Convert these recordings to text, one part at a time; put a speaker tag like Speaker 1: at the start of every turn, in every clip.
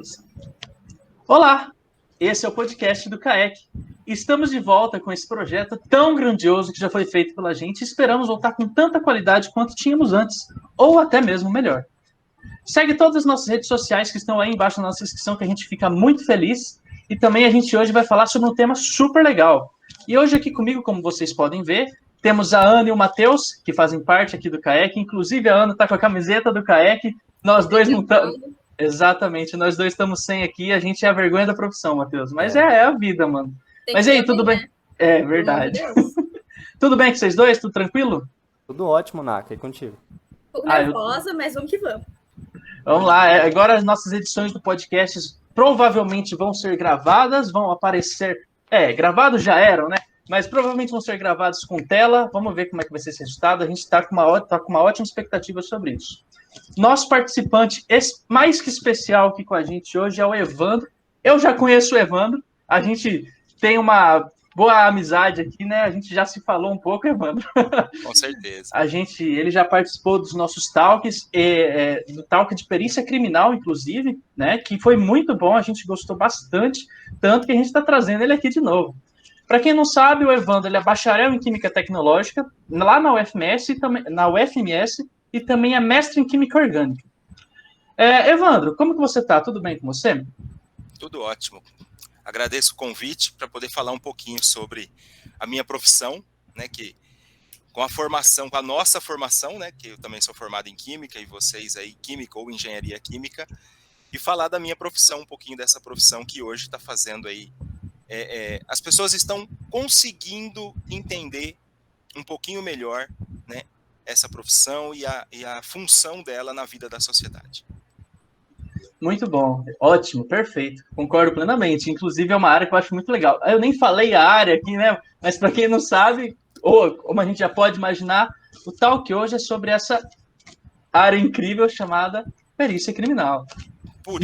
Speaker 1: Beleza. Olá, esse é o podcast do CAEC. Estamos de volta com esse projeto tão grandioso que já foi feito pela gente e esperamos voltar com tanta qualidade quanto tínhamos antes, ou até mesmo melhor. Segue todas as nossas redes sociais que estão aí embaixo na nossa descrição, que a gente fica muito feliz. E também a gente hoje vai falar sobre um tema super legal. E hoje aqui comigo, como vocês podem ver, temos a Ana e o Matheus, que fazem parte aqui do CAEC. Inclusive a Ana está com a camiseta do CAEC. Nós dois não estamos... Exatamente, nós dois estamos sem aqui, a gente é a vergonha da profissão, Matheus. Mas é a vida, mano.
Speaker 2: Tem
Speaker 1: Mas
Speaker 2: que
Speaker 1: e aí,
Speaker 2: ir
Speaker 1: tudo
Speaker 2: bem,
Speaker 1: bem?
Speaker 2: né?
Speaker 1: É verdade. Tudo bem com vocês dois? Tudo tranquilo?
Speaker 3: Tudo ótimo, Naka, e contigo?
Speaker 2: Um pouco nervosa, mas vamos que vamos.
Speaker 1: Vamos lá, agora as nossas edições do podcast provavelmente vão ser gravadas, vão aparecer... gravados já eram, né? Mas provavelmente vão ser gravados com tela. Vamos ver como é que vai ser esse resultado. A gente está com uma ótima expectativa sobre isso. Nosso participante mais que especial aqui com a gente hoje é o Evandro. Eu já conheço o Evandro. A gente tem uma boa amizade aqui, né? A gente já se falou um pouco, Evandro.
Speaker 4: Com certeza.
Speaker 1: Ele já participou dos nossos talks, do talk de perícia criminal, inclusive, né? Que foi muito bom, a gente gostou bastante, tanto que a gente está trazendo ele aqui de novo. Para quem não sabe, o Evandro ele é bacharel em Química Tecnológica, lá na UFMS, e também é mestre em Química Orgânica. Evandro, como que você está? Tudo bem com você?
Speaker 4: Tudo ótimo. Agradeço o convite para poder falar um pouquinho sobre a minha profissão, né, que com a nossa formação, né, que eu também sou formado em Química e vocês aí, Química ou Engenharia Química, e falar da minha profissão, um pouquinho dessa profissão que hoje está fazendo aí. As pessoas estão conseguindo entender um pouquinho melhor, né, essa profissão e a função dela na vida da sociedade.
Speaker 1: Muito bom, ótimo, perfeito, concordo plenamente. Inclusive é uma área que eu acho muito legal. Eu nem falei a área aqui, né? Mas para quem não sabe, ou como a gente já pode imaginar, o talk hoje é sobre essa área incrível chamada perícia criminal.
Speaker 4: Por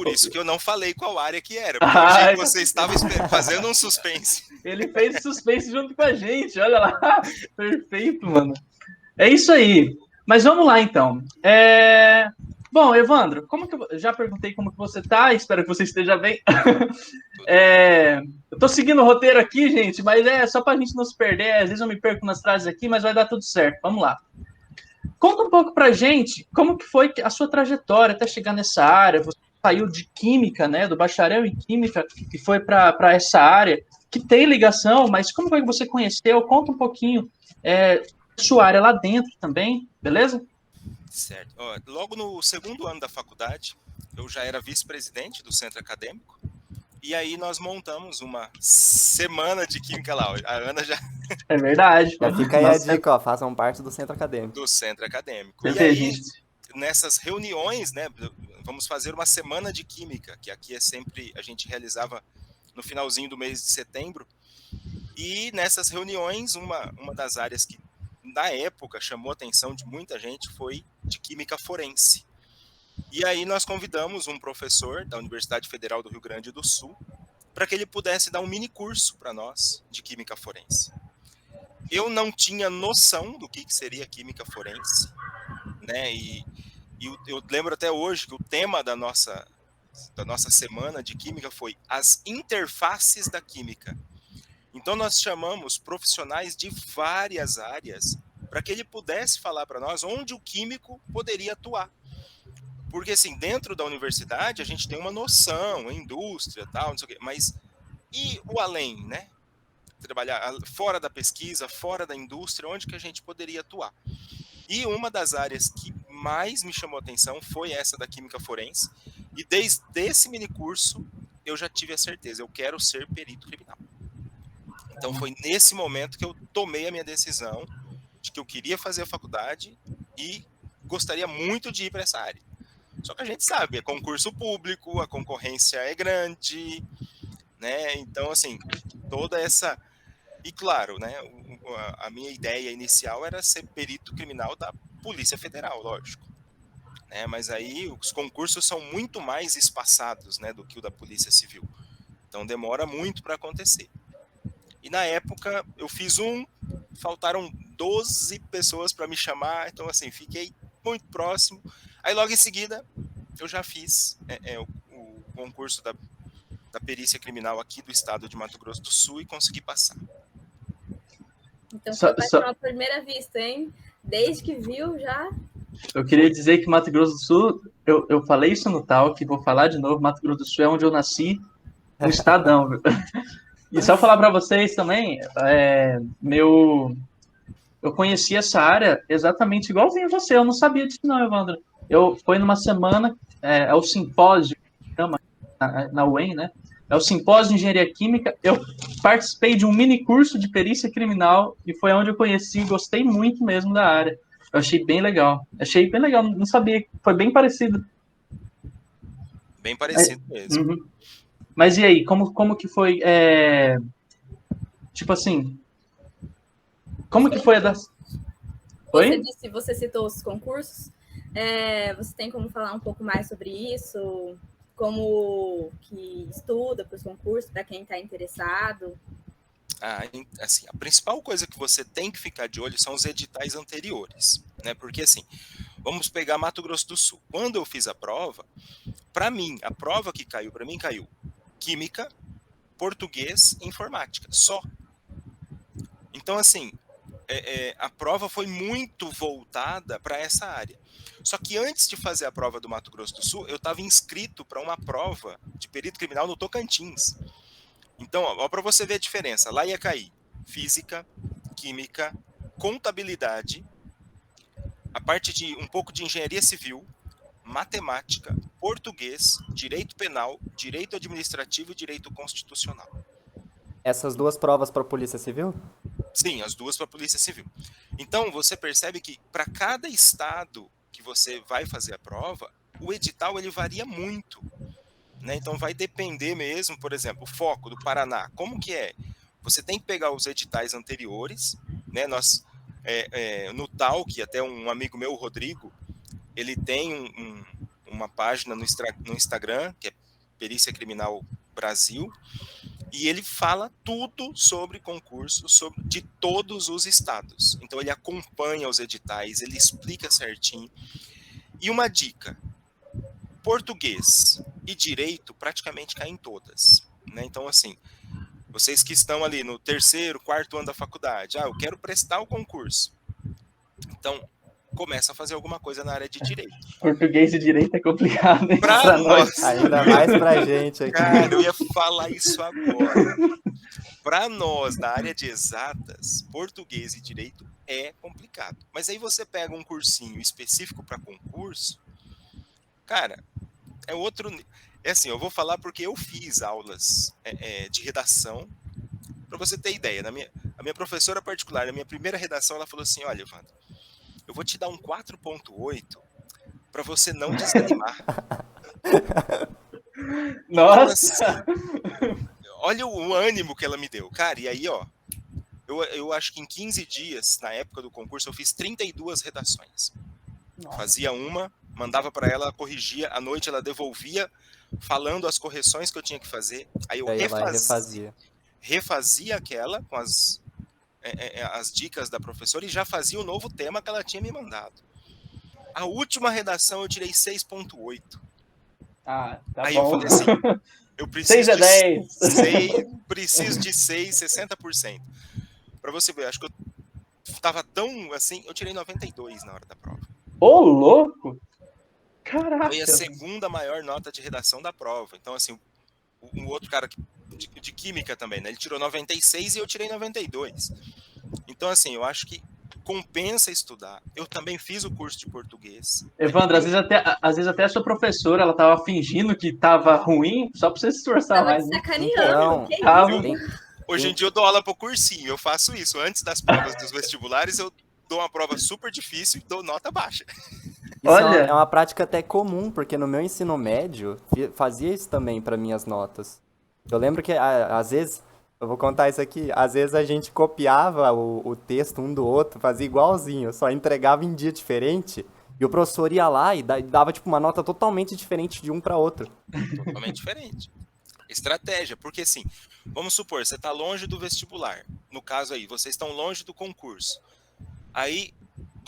Speaker 4: isso que eu não falei qual área que era, porque eu achei que você estava fazendo um suspense.
Speaker 1: Ele fez suspense junto com a gente, olha lá. Perfeito, mano. É isso aí. Mas vamos lá, então. Bom, Evandro, eu já perguntei como que você tá, espero que você esteja bem. Eu tô seguindo o roteiro aqui, gente, mas é só pra gente não se perder. Às vezes eu me perco nas frases aqui, mas vai dar tudo certo. Vamos lá. Conta um pouco pra gente como que foi a sua trajetória até chegar nessa área. Você saiu de Química, né, do bacharel em Química, e foi para essa área, que tem ligação, mas como foi que você conheceu? Conta um pouquinho sua área lá dentro também, beleza?
Speaker 4: Certo. Logo no segundo ano da faculdade, eu já era vice-presidente do centro acadêmico, e aí nós montamos uma semana de Química lá. A Ana já...
Speaker 1: É verdade.
Speaker 3: Já fica aí a dica, ó, façam parte do centro acadêmico.
Speaker 4: Do centro acadêmico. E aí, nessas reuniões, né, vamos fazer uma semana de Química, que aqui a gente realizava no finalzinho do mês de setembro, e nessas reuniões, uma das áreas que na época chamou a atenção de muita gente foi de Química Forense. E aí nós convidamos um professor da Universidade Federal do Rio Grande do Sul para que ele pudesse dar um mini curso para nós de Química Forense. Eu não tinha noção do que seria Química Forense, né? E eu lembro até hoje que o tema da nossa semana de Química foi as interfaces da Química. Então nós chamamos profissionais de várias áreas para que ele pudesse falar para nós onde o químico poderia atuar. Porque assim, dentro da universidade a gente tem uma noção, indústria, tal, não sei o quê, mas e o além, né? Trabalhar fora da pesquisa, fora da indústria, onde que a gente poderia atuar. E uma das áreas que mais me chamou a atenção foi essa da Química Forense, e desde esse minicurso eu já tive a certeza, eu quero ser perito criminal. Então foi nesse momento que eu tomei a minha decisão de que eu queria fazer a faculdade e gostaria muito de ir para essa área. Só que a gente sabe, é concurso público, a concorrência é grande, né? Então, assim, toda essa... E claro, né, a minha ideia inicial era ser perito criminal da Polícia Federal, lógico. Né? Mas aí os concursos são muito mais espaçados, né, do que o da Polícia Civil. Então demora muito para acontecer. E na época eu fiz faltaram 12 pessoas para me chamar, então assim, fiquei muito próximo. Aí logo em seguida eu já fiz o concurso da perícia criminal aqui do estado de Mato Grosso do Sul e consegui passar.
Speaker 2: Então foi paixão à primeira vista, hein? Desde que viu, já...
Speaker 1: Eu queria dizer que Mato Grosso do Sul, eu falei isso no Talk, vou falar de novo, Mato Grosso do Sul é onde eu nasci, no Estadão. E só falar para vocês também, eu conheci essa área exatamente igualzinho você, eu não sabia disso não, Evandro. Foi numa semana, é o simpósio, na UEM, né? É o simpósio de engenharia química, eu participei de um mini curso de perícia criminal e foi onde eu conheci, gostei muito mesmo da área. Eu achei bem legal, não sabia, foi bem parecido.
Speaker 4: Bem parecido mesmo.
Speaker 1: Uhum. Mas e aí, como que foi, tipo assim, como que foi a das... Oi?
Speaker 2: Você citou os concursos, você tem como falar um pouco mais sobre isso? Como que estuda para os concursos, para quem está interessado?
Speaker 4: Assim, a principal coisa que você tem que ficar de olho são os editais anteriores, né? Porque assim, vamos pegar Mato Grosso do Sul. Quando eu fiz a prova, para mim, a prova que caiu, para mim caiu Química, Português e Informática, só. Então, assim, a prova foi muito voltada para essa área. Só que antes de fazer a prova do Mato Grosso do Sul, eu estava inscrito para uma prova de perito criminal no Tocantins. Então, ó para você ver a diferença, lá ia cair Física, Química, Contabilidade, a parte de um pouco de Engenharia Civil, Matemática, Português, Direito Penal, Direito Administrativo e Direito Constitucional.
Speaker 3: Essas duas provas para a Polícia Civil?
Speaker 4: Sim, as duas para a Polícia Civil. Então, você percebe que para cada estado que você vai fazer a prova, o edital ele varia muito, né? Então, vai depender mesmo, por exemplo, o foco do Paraná. Como que é? Você tem que pegar os editais anteriores, né? Nós, no Talk, até um amigo meu, o Rodrigo, ele tem uma página no Instagram, que é Perícia Criminal Brasil, e ele fala tudo sobre concursos de todos os estados. Então ele acompanha os editais, ele explica certinho. E uma dica, português e direito praticamente caem em todas, né? Então assim, vocês que estão ali no 3º, 4º ano da faculdade, eu quero prestar o concurso. Então, começa a fazer alguma coisa na área de direito.
Speaker 1: Português e direito é complicado, hein?
Speaker 4: Pra nós.
Speaker 3: Ainda mais pra gente aqui.
Speaker 4: Cara, eu ia falar isso agora. Para nós, na área de exatas, português e direito é complicado. Mas aí você pega um cursinho específico para concurso, cara, é outro... É assim, eu vou falar porque eu fiz aulas de redação. Para você ter ideia, a minha professora particular, na minha primeira redação, ela falou assim, olha, Evandro, eu vou te dar um 4.8 para você não desanimar.
Speaker 1: Nossa!
Speaker 4: Então, assim, olha o ânimo que ela me deu. Cara, e aí, ó, eu acho que em 15 dias, na época do concurso, eu fiz 32 redações. Nossa. Fazia uma, mandava para ela, corrigia, à noite ela devolvia, falando as correções que eu tinha que fazer. Aí eu refazia aquela com as dicas da professora e já fazia o novo tema que ela tinha me mandado. A última redação eu tirei 6.8.
Speaker 1: Tá
Speaker 4: aí
Speaker 1: bom.
Speaker 4: Eu falei assim, eu preciso
Speaker 1: 6 a 10.
Speaker 4: Preciso de 60%. Para você ver, acho que eu tava tão assim, eu tirei 92 na hora da prova.
Speaker 1: Ô, louco! Caraca!
Speaker 4: Foi a segunda maior nota de redação da prova. Então, assim, um outro cara de química também, né? Ele tirou 96 e eu tirei 92. Então, assim, eu acho que compensa estudar. Eu também fiz o curso de português.
Speaker 1: Evandro, às vezes até a sua professora, ela tava fingindo que tava ruim, só pra você se esforçar mais.
Speaker 2: Tava sacaneando.
Speaker 4: Hoje em dia eu dou aula pro cursinho, eu faço isso. Antes das provas dos vestibulares, eu dou uma prova super difícil e dou nota baixa.
Speaker 3: Isso é uma prática até comum, porque no meu ensino médio, fazia isso também para minhas notas. Eu lembro que, às vezes, eu vou contar isso aqui, às vezes a gente copiava o texto um do outro, fazia igualzinho, só entregava em dia diferente, e o professor ia lá e dava tipo uma nota totalmente diferente de um para outro.
Speaker 4: Totalmente diferente. Estratégia, porque assim, vamos supor, você está longe do vestibular. No caso aí, vocês estão longe do concurso. Aí,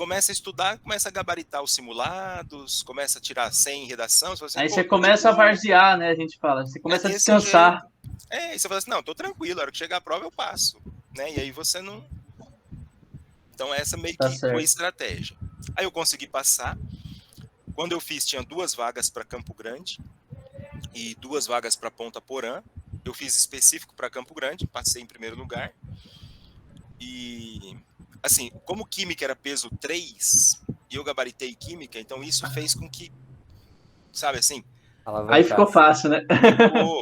Speaker 4: começa a estudar, começa a gabaritar os simulados, começa a tirar 100 em redação. Você
Speaker 1: aí você começa a varzear, né? A gente fala. Você começa a descansar.
Speaker 4: E você fala assim, não, tô tranquilo, a hora que chegar a prova eu passo. Né? E aí você não... Então essa meio que foi a estratégia. Aí eu consegui passar. Quando eu fiz, tinha 2 vagas para Campo Grande e 2 vagas para Ponta Porã. Eu fiz específico para Campo Grande, passei em primeiro lugar. E, assim, como Química era peso 3, e eu gabaritei Química, então isso fez com que, sabe assim...
Speaker 1: Aí ficou fácil, né?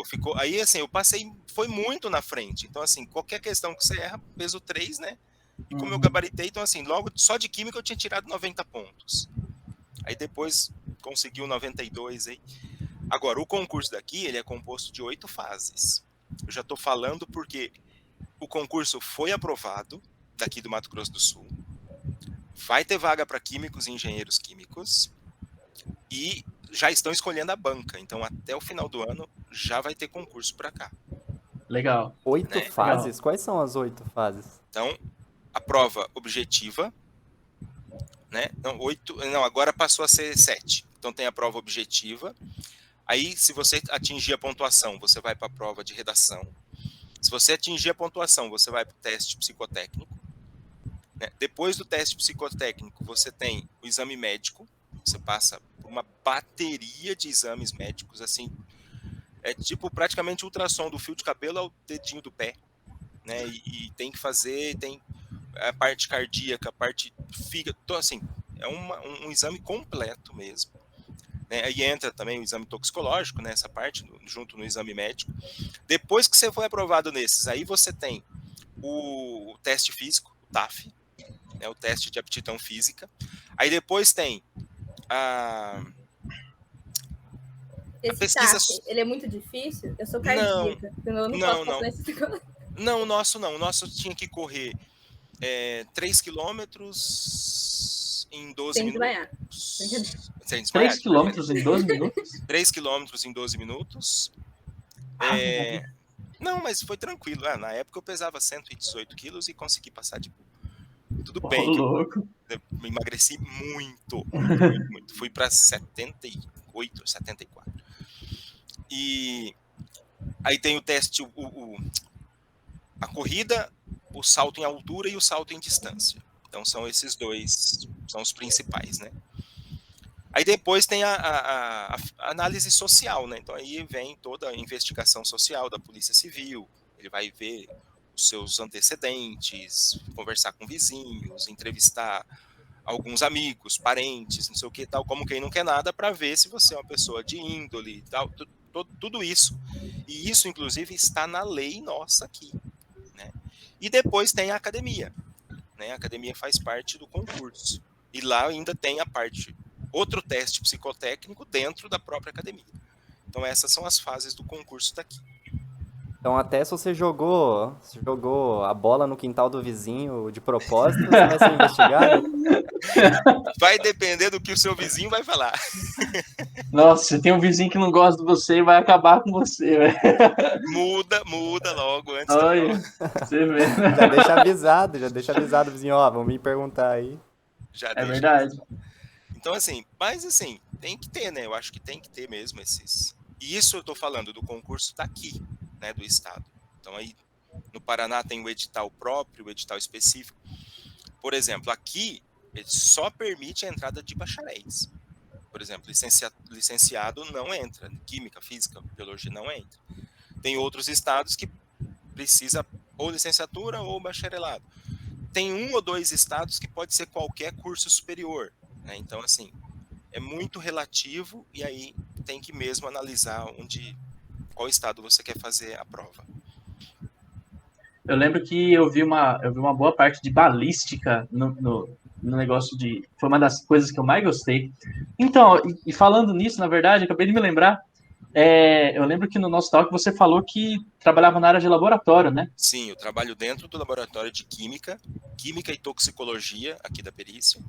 Speaker 4: Ficou. Aí, assim, eu passei, foi muito na frente. Então, assim, qualquer questão que você erra, peso 3, né? E como eu gabaritei, então, assim, logo, só de Química eu tinha tirado 90 pontos. Aí depois conseguiu 92 aí. Agora, o concurso daqui, ele é composto de 8 fases. Eu já tô falando porque o concurso foi aprovado daqui do Mato Grosso do Sul. Vai ter vaga para químicos e engenheiros químicos. E já estão escolhendo a banca. Então, até o final do ano, já vai ter concurso para cá.
Speaker 1: Legal.
Speaker 3: 8 fases? Legal. Quais são as 8 fases?
Speaker 4: Então, a prova objetiva, né? Não, agora passou a ser 7. Então, tem a prova objetiva. Aí, se você atingir a pontuação, você vai para a prova de redação. Se você atingir a pontuação, você vai para o teste psicotécnico. Né? Depois do teste psicotécnico, você tem o exame médico. Você passa por uma bateria de exames médicos, assim, é tipo praticamente ultrassom do fio de cabelo ao dedinho do pé, né? E tem que fazer, tem a parte cardíaca, a parte fígado, então, assim, é um exame completo mesmo. Né? Aí entra também o exame toxicológico, né? Essa parte, junto no exame médico. Depois que você foi aprovado nesses, aí você tem o teste físico, o TAF, né? O teste de aptidão física. Aí depois tem
Speaker 2: esse pesquisa... TAF, ele é muito difícil? Eu sou cardíaca.
Speaker 4: Não, o nosso tinha que correr 3 quilômetros em 12 minutos.
Speaker 1: Sem desmaiar. 3 quilômetros em 12 minutos?
Speaker 4: 3 quilômetros em 12 minutos. Não, mas foi tranquilo. Na época eu pesava 118 quilos e consegui passar de tudo bem.
Speaker 1: Louco.
Speaker 4: Eu emagreci muito. Fui para 78, 74. E aí tem o teste, a corrida, o salto em altura e o salto em distância. Então são esses dois, são os principais, né? Aí depois tem a análise social, né? Então aí vem toda a investigação social da Polícia Civil. Ele vai ver os seus antecedentes, conversar com vizinhos, entrevistar alguns amigos, parentes, não sei o que tal, como quem não quer nada, para ver se você é uma pessoa de índole, tal, tudo isso. E isso, inclusive, está na lei nossa aqui, né? E depois tem a academia, né? A academia faz parte do concurso. E lá ainda tem a parte, outro teste psicotécnico dentro da própria academia. Então essas são as fases do concurso daqui.
Speaker 3: Então até se você jogou a bola no quintal do vizinho de propósito, você vai ser investigado?
Speaker 4: Vai depender do que o seu vizinho vai falar.
Speaker 1: Nossa, você tem um vizinho que não gosta de você e vai acabar com você, velho.
Speaker 4: Muda logo antes.
Speaker 1: Olha, você vê.
Speaker 3: Já deixa avisado o vizinho, ó, vão me perguntar aí.
Speaker 1: É verdade.
Speaker 4: Então, assim, mas assim, tem que ter, né? Eu acho que tem que ter mesmo esses... E isso eu tô falando do concurso daqui, né, do estado. Então aí, no Paraná tem o edital próprio, o edital específico. Por exemplo, aqui, ele só permite a entrada de bacharéis. Por exemplo, licenciado não entra, química, física, biologia não entra. Tem outros estados que precisa ou licenciatura ou bacharelado. Tem 1 ou 2 estados que pode ser qualquer curso superior, né? Então, assim, é muito relativo e aí tem que mesmo analisar qual estado você quer fazer a prova.
Speaker 1: Eu lembro que eu vi uma boa parte de balística no negócio de... Foi uma das coisas que eu mais gostei. Então, e falando nisso, na verdade, acabei de me lembrar, eu lembro que no nosso talk você falou que trabalhava na área de laboratório, né?
Speaker 4: Sim, eu trabalho dentro do laboratório de Química e Toxicologia aqui da perícia,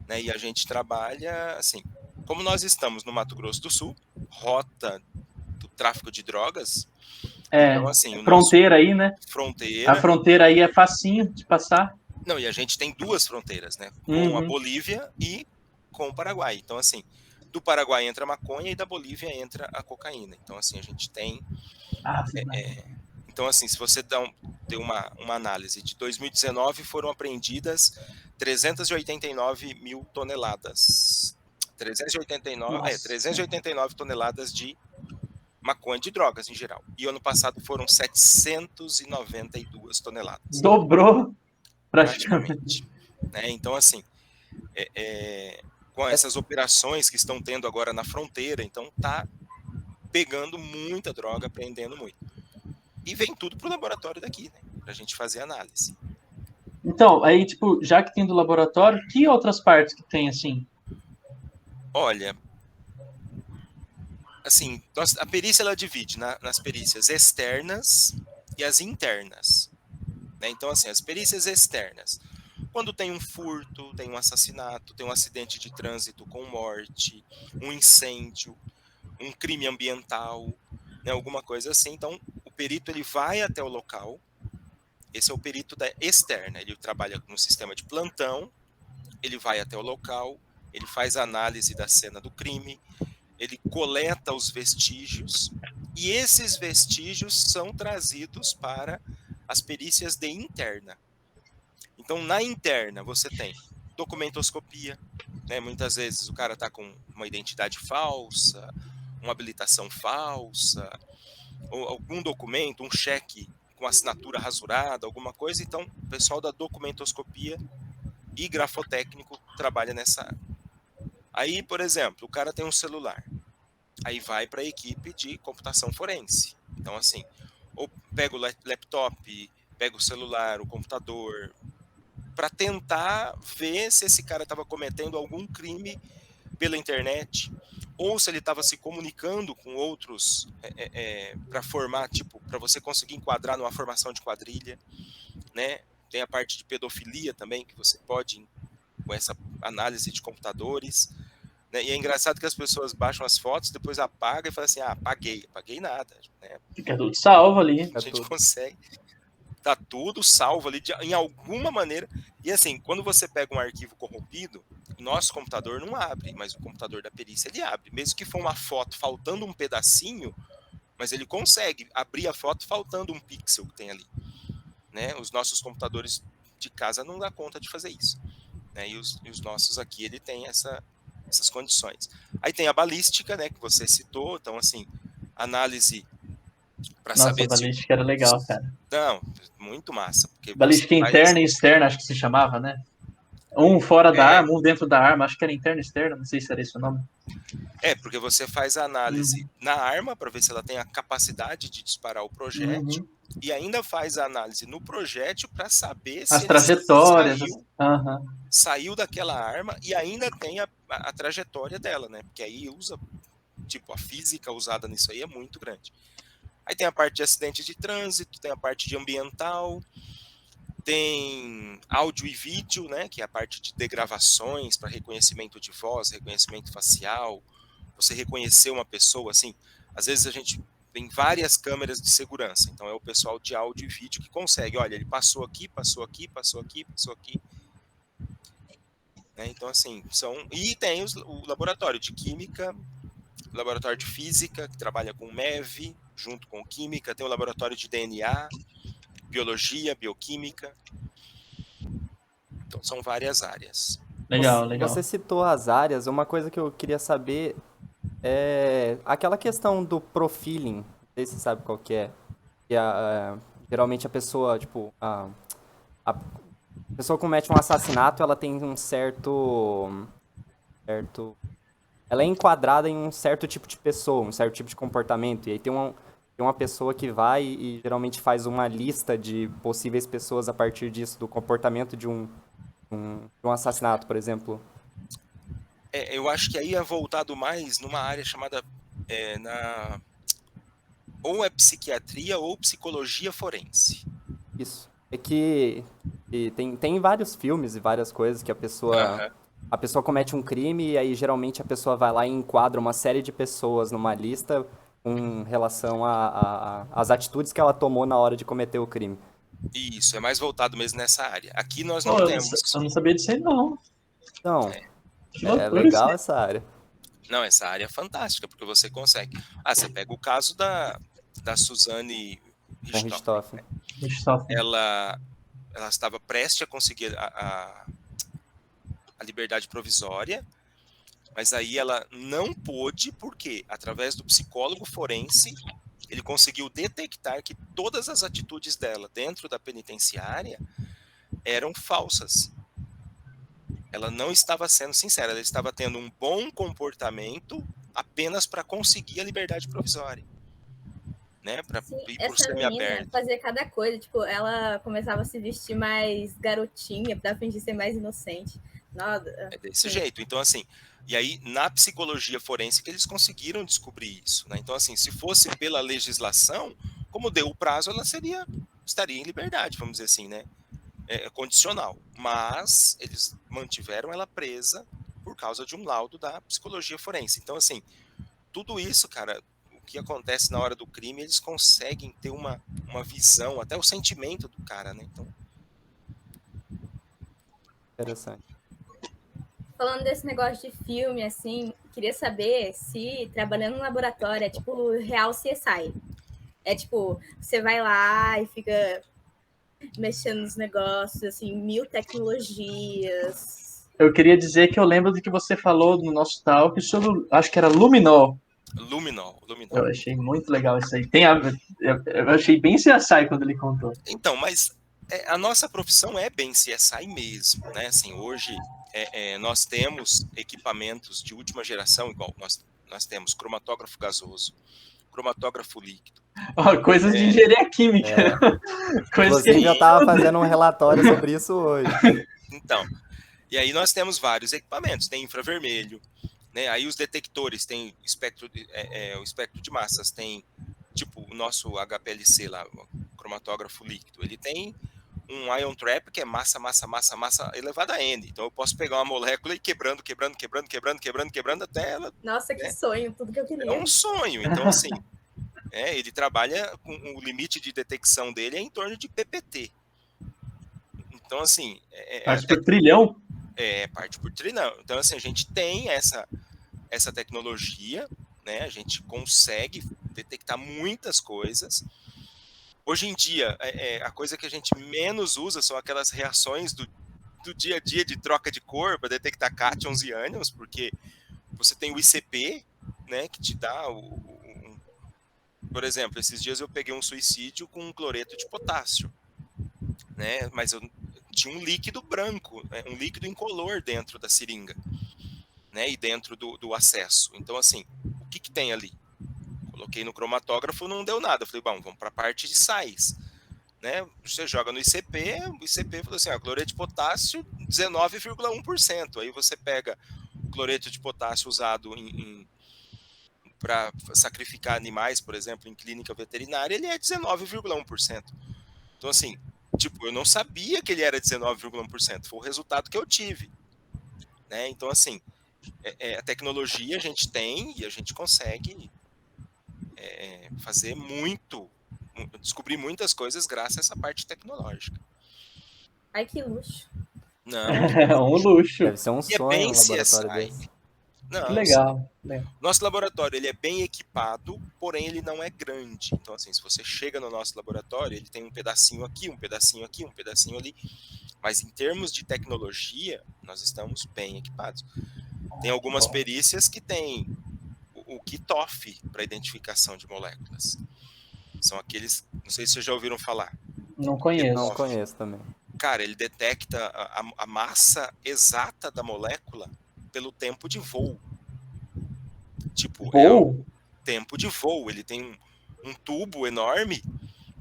Speaker 4: né? E a gente trabalha, assim, como nós estamos no Mato Grosso do Sul, rota do tráfico de drogas, então, assim,
Speaker 1: fronteira aí, né?
Speaker 4: Fronteira.
Speaker 1: A fronteira aí é facinho de passar.
Speaker 4: Não, e a gente tem 2 fronteiras, né? Com a Bolívia e com o Paraguai. Então, assim, do Paraguai entra a maconha e da Bolívia entra a cocaína. Então, assim, a gente tem... Então, assim, se você tem uma análise de 2019, foram apreendidas 389 mil toneladas. 389 toneladas de maconha, de drogas em geral. E ano passado foram 792 toneladas.
Speaker 1: Dobrou praticamente.
Speaker 4: Né? Então, assim, com essas operações que estão tendo agora na fronteira, então tá pegando muita droga, apreendendo muito. E vem tudo pro laboratório daqui, né? Pra gente fazer análise.
Speaker 1: Então, aí, tipo, já que tem do laboratório, que outras partes que tem, assim?
Speaker 4: Olha, assim, a perícia, ela divide nas perícias externas e as internas. Né? Então, assim, as perícias externas. Quando tem um furto, tem um assassinato, tem um acidente de trânsito com morte, um incêndio, um crime ambiental, né, alguma coisa assim. Então, o perito ele vai até o local. Esse é o perito da externa. Ele trabalha no sistema de plantão, ele vai até o local, ele faz a análise da cena do crime, ele coleta os vestígios, e esses vestígios são trazidos para as perícias de interna. Então, na interna, você tem documentoscopia, né? Muitas vezes o cara está com uma identidade falsa, uma habilitação falsa, ou algum documento, um cheque com assinatura rasurada, alguma coisa. Então, o pessoal da documentoscopia e grafotécnico trabalha nessa área. Aí, por exemplo, o cara tem um celular. Aí vai para a equipe de computação forense. Então, assim, ou pega o laptop, pega o celular, o computador, para tentar ver se esse cara estava cometendo algum crime pela internet, ou se ele estava se comunicando com outros para formar, tipo, para você conseguir enquadrar numa formação de quadrilha, né? Tem a parte de pedofilia também, que você pode, com essa análise de computadores, né? E é engraçado que as pessoas baixam as fotos, depois apagam e falam assim, apaguei nada, né?
Speaker 1: Fica tudo salvo ali.
Speaker 4: A gente consegue... Tá tudo salvo ali em alguma maneira. E assim, quando você pega um arquivo corrompido, nosso computador não abre, mas o computador da perícia ele abre. Mesmo que for uma foto faltando um pedacinho, mas ele consegue abrir a foto faltando um pixel que tem ali. Né? Os nossos computadores de casa não dá conta de fazer isso. Né? E os nossos aqui, ele tem essas condições. Aí tem a balística, né, que você citou. Então, assim, análise para saber...
Speaker 1: Nossa, a balística era legal, cara.
Speaker 4: Não, muito massa. Porque
Speaker 1: balística interna e externa, acho que se chamava, né? Um fora da arma, um dentro da arma. Acho que era interna e externa, não sei se era esse o nome.
Speaker 4: Porque você faz a análise na arma para ver se ela tem a capacidade de disparar o projétil e ainda faz a análise no projétil para saber se
Speaker 1: as trajetórias
Speaker 4: saiu daquela arma, e ainda tem a trajetória dela, né? Porque aí usa, tipo, a física usada nisso aí é muito grande. Aí tem a parte de acidente de trânsito, tem a parte de ambiental, tem áudio e vídeo, né, que é a parte de degravações para reconhecimento de voz, reconhecimento facial, você reconhecer uma pessoa, assim, às vezes a gente tem várias câmeras de segurança, então é o pessoal de áudio e vídeo que consegue, olha, ele passou aqui, passou aqui, passou aqui, passou aqui. Né, então, assim, e tem o laboratório de química, o laboratório de física, que trabalha com MEV, junto com química, tem o laboratório de DNA, biologia, bioquímica. Então, são várias áreas.
Speaker 1: Legal.
Speaker 3: Você citou as áreas, uma coisa que eu queria saber é aquela questão do profiling, não sei se você sabe qual que é. Que geralmente a pessoa, tipo, a pessoa comete um assassinato, ela tem um certo... Ela é enquadrada em um certo tipo de pessoa, um certo tipo de comportamento, e aí tem uma pessoa que vai e geralmente faz uma lista de possíveis pessoas a partir disso, do comportamento de um assassinato, por exemplo.
Speaker 4: Eu acho que aí é voltado mais numa área chamada ou é psiquiatria ou psicologia forense.
Speaker 3: Isso. É que tem vários filmes e várias coisas que a pessoa comete um crime e aí geralmente a pessoa vai lá e enquadra uma série de pessoas numa lista com relação às atitudes que ela tomou na hora de cometer o crime.
Speaker 4: Isso, é mais voltado mesmo nessa área. Aqui nós não temos.
Speaker 1: Eu não sabia disso aí, não.
Speaker 3: Não, é legal essa área.
Speaker 4: Não, essa área é fantástica, porque você consegue. Você pega o caso da Suzane Richthofen. Ela estava prestes a conseguir a liberdade provisória, mas aí ela não pôde, porque através do psicólogo forense, ele conseguiu detectar que todas as atitudes dela dentro da penitenciária eram falsas. Ela não estava sendo sincera, ela estava tendo um bom comportamento apenas para conseguir a liberdade provisória. Né, para ir por semiaberto.
Speaker 2: Fazia cada coisa, tipo, ela começava a se vestir mais garotinha para fingir ser mais inocente.
Speaker 4: É desse jeito. Então, assim, e aí na psicologia forense que eles conseguiram descobrir isso, né? Então, assim, se fosse pela legislação, como deu o prazo, ela estaria em liberdade, vamos dizer assim, né? Condicional. Mas eles mantiveram ela presa por causa de um laudo da psicologia forense. Então, assim, tudo isso, cara, o que acontece na hora do crime, eles conseguem ter uma visão, até o sentimento do cara, né? Então...
Speaker 3: Interessante.
Speaker 2: Falando desse negócio de filme, assim, queria saber se trabalhando no laboratório é tipo real CSI. É tipo, você vai lá e fica mexendo nos negócios, assim, 1000 tecnologias.
Speaker 1: Eu queria dizer que eu lembro do que você falou no nosso talk sobre, acho que era Luminol. Eu achei muito legal isso aí. Eu achei bem CSI quando ele contou.
Speaker 4: Então, mas a nossa profissão é bem CSI mesmo, né? Assim, hoje nós temos equipamentos de última geração, igual nós temos cromatógrafo gasoso, cromatógrafo líquido.
Speaker 1: Coisas de engenharia química.
Speaker 3: Inclusive, eu estava fazendo um relatório sobre isso hoje.
Speaker 4: Então, e aí nós temos vários equipamentos, tem infravermelho, né? Aí os detectores tem o espectro de massas, tem tipo o nosso HPLC lá, o cromatógrafo líquido, ele tem um ion trap que é massa elevada a N. Então eu posso pegar uma molécula e quebrando até ela...
Speaker 2: Nossa, que sonho, tudo que eu queria.
Speaker 4: É um sonho. Então, assim, ele trabalha com o limite de detecção dele é em torno de PPT. Então, assim...
Speaker 1: parte por trilhão?
Speaker 4: Parte por trilhão. Então, assim, a gente tem essa tecnologia, né? A gente consegue detectar muitas coisas. Hoje em dia, a coisa que a gente menos usa são aquelas reações do dia a dia de troca de cor para detectar cátions e ânions, porque você tem o ICP, né, que te dá por exemplo, esses dias eu peguei um suicídio com um cloreto de potássio, né, mas eu tinha um líquido branco, um líquido incolor dentro da seringa, né, e dentro do acesso. Então, assim, o que tem ali? Coloquei no cromatógrafo, não deu nada. Falei, bom, vamos para a parte de sais. Né? Você joga no ICP, o ICP falou assim, cloreto de potássio, 19,1%. Aí você pega o cloreto de potássio usado para sacrificar animais, por exemplo, em clínica veterinária, ele é 19,1%. Então, assim, tipo, eu não sabia que ele era 19,1%. Foi o resultado que eu tive. Né? Então, assim, a tecnologia a gente tem e a gente consegue... fazer descobrir muitas coisas graças a essa parte tecnológica.
Speaker 2: Ai, que luxo.
Speaker 4: Não,
Speaker 1: um luxo.
Speaker 3: Deve ser um sonho um laboratório desse.
Speaker 1: Não, que legal.
Speaker 4: Nosso laboratório ele é bem equipado, porém ele não é grande. Então, assim, se você chega no nosso laboratório, ele tem um pedacinho aqui, um pedacinho aqui, um pedacinho ali. Mas em termos de tecnologia, nós estamos bem equipados. Tem algumas perícias que tem o KITOF para identificação de moléculas. São aqueles, não sei se vocês já ouviram falar.
Speaker 1: Não conheço.
Speaker 3: Não conheço também.
Speaker 4: Cara, ele detecta a massa exata da molécula pelo tempo de voo. Tipo, o tempo de voo. Ele tem um tubo enorme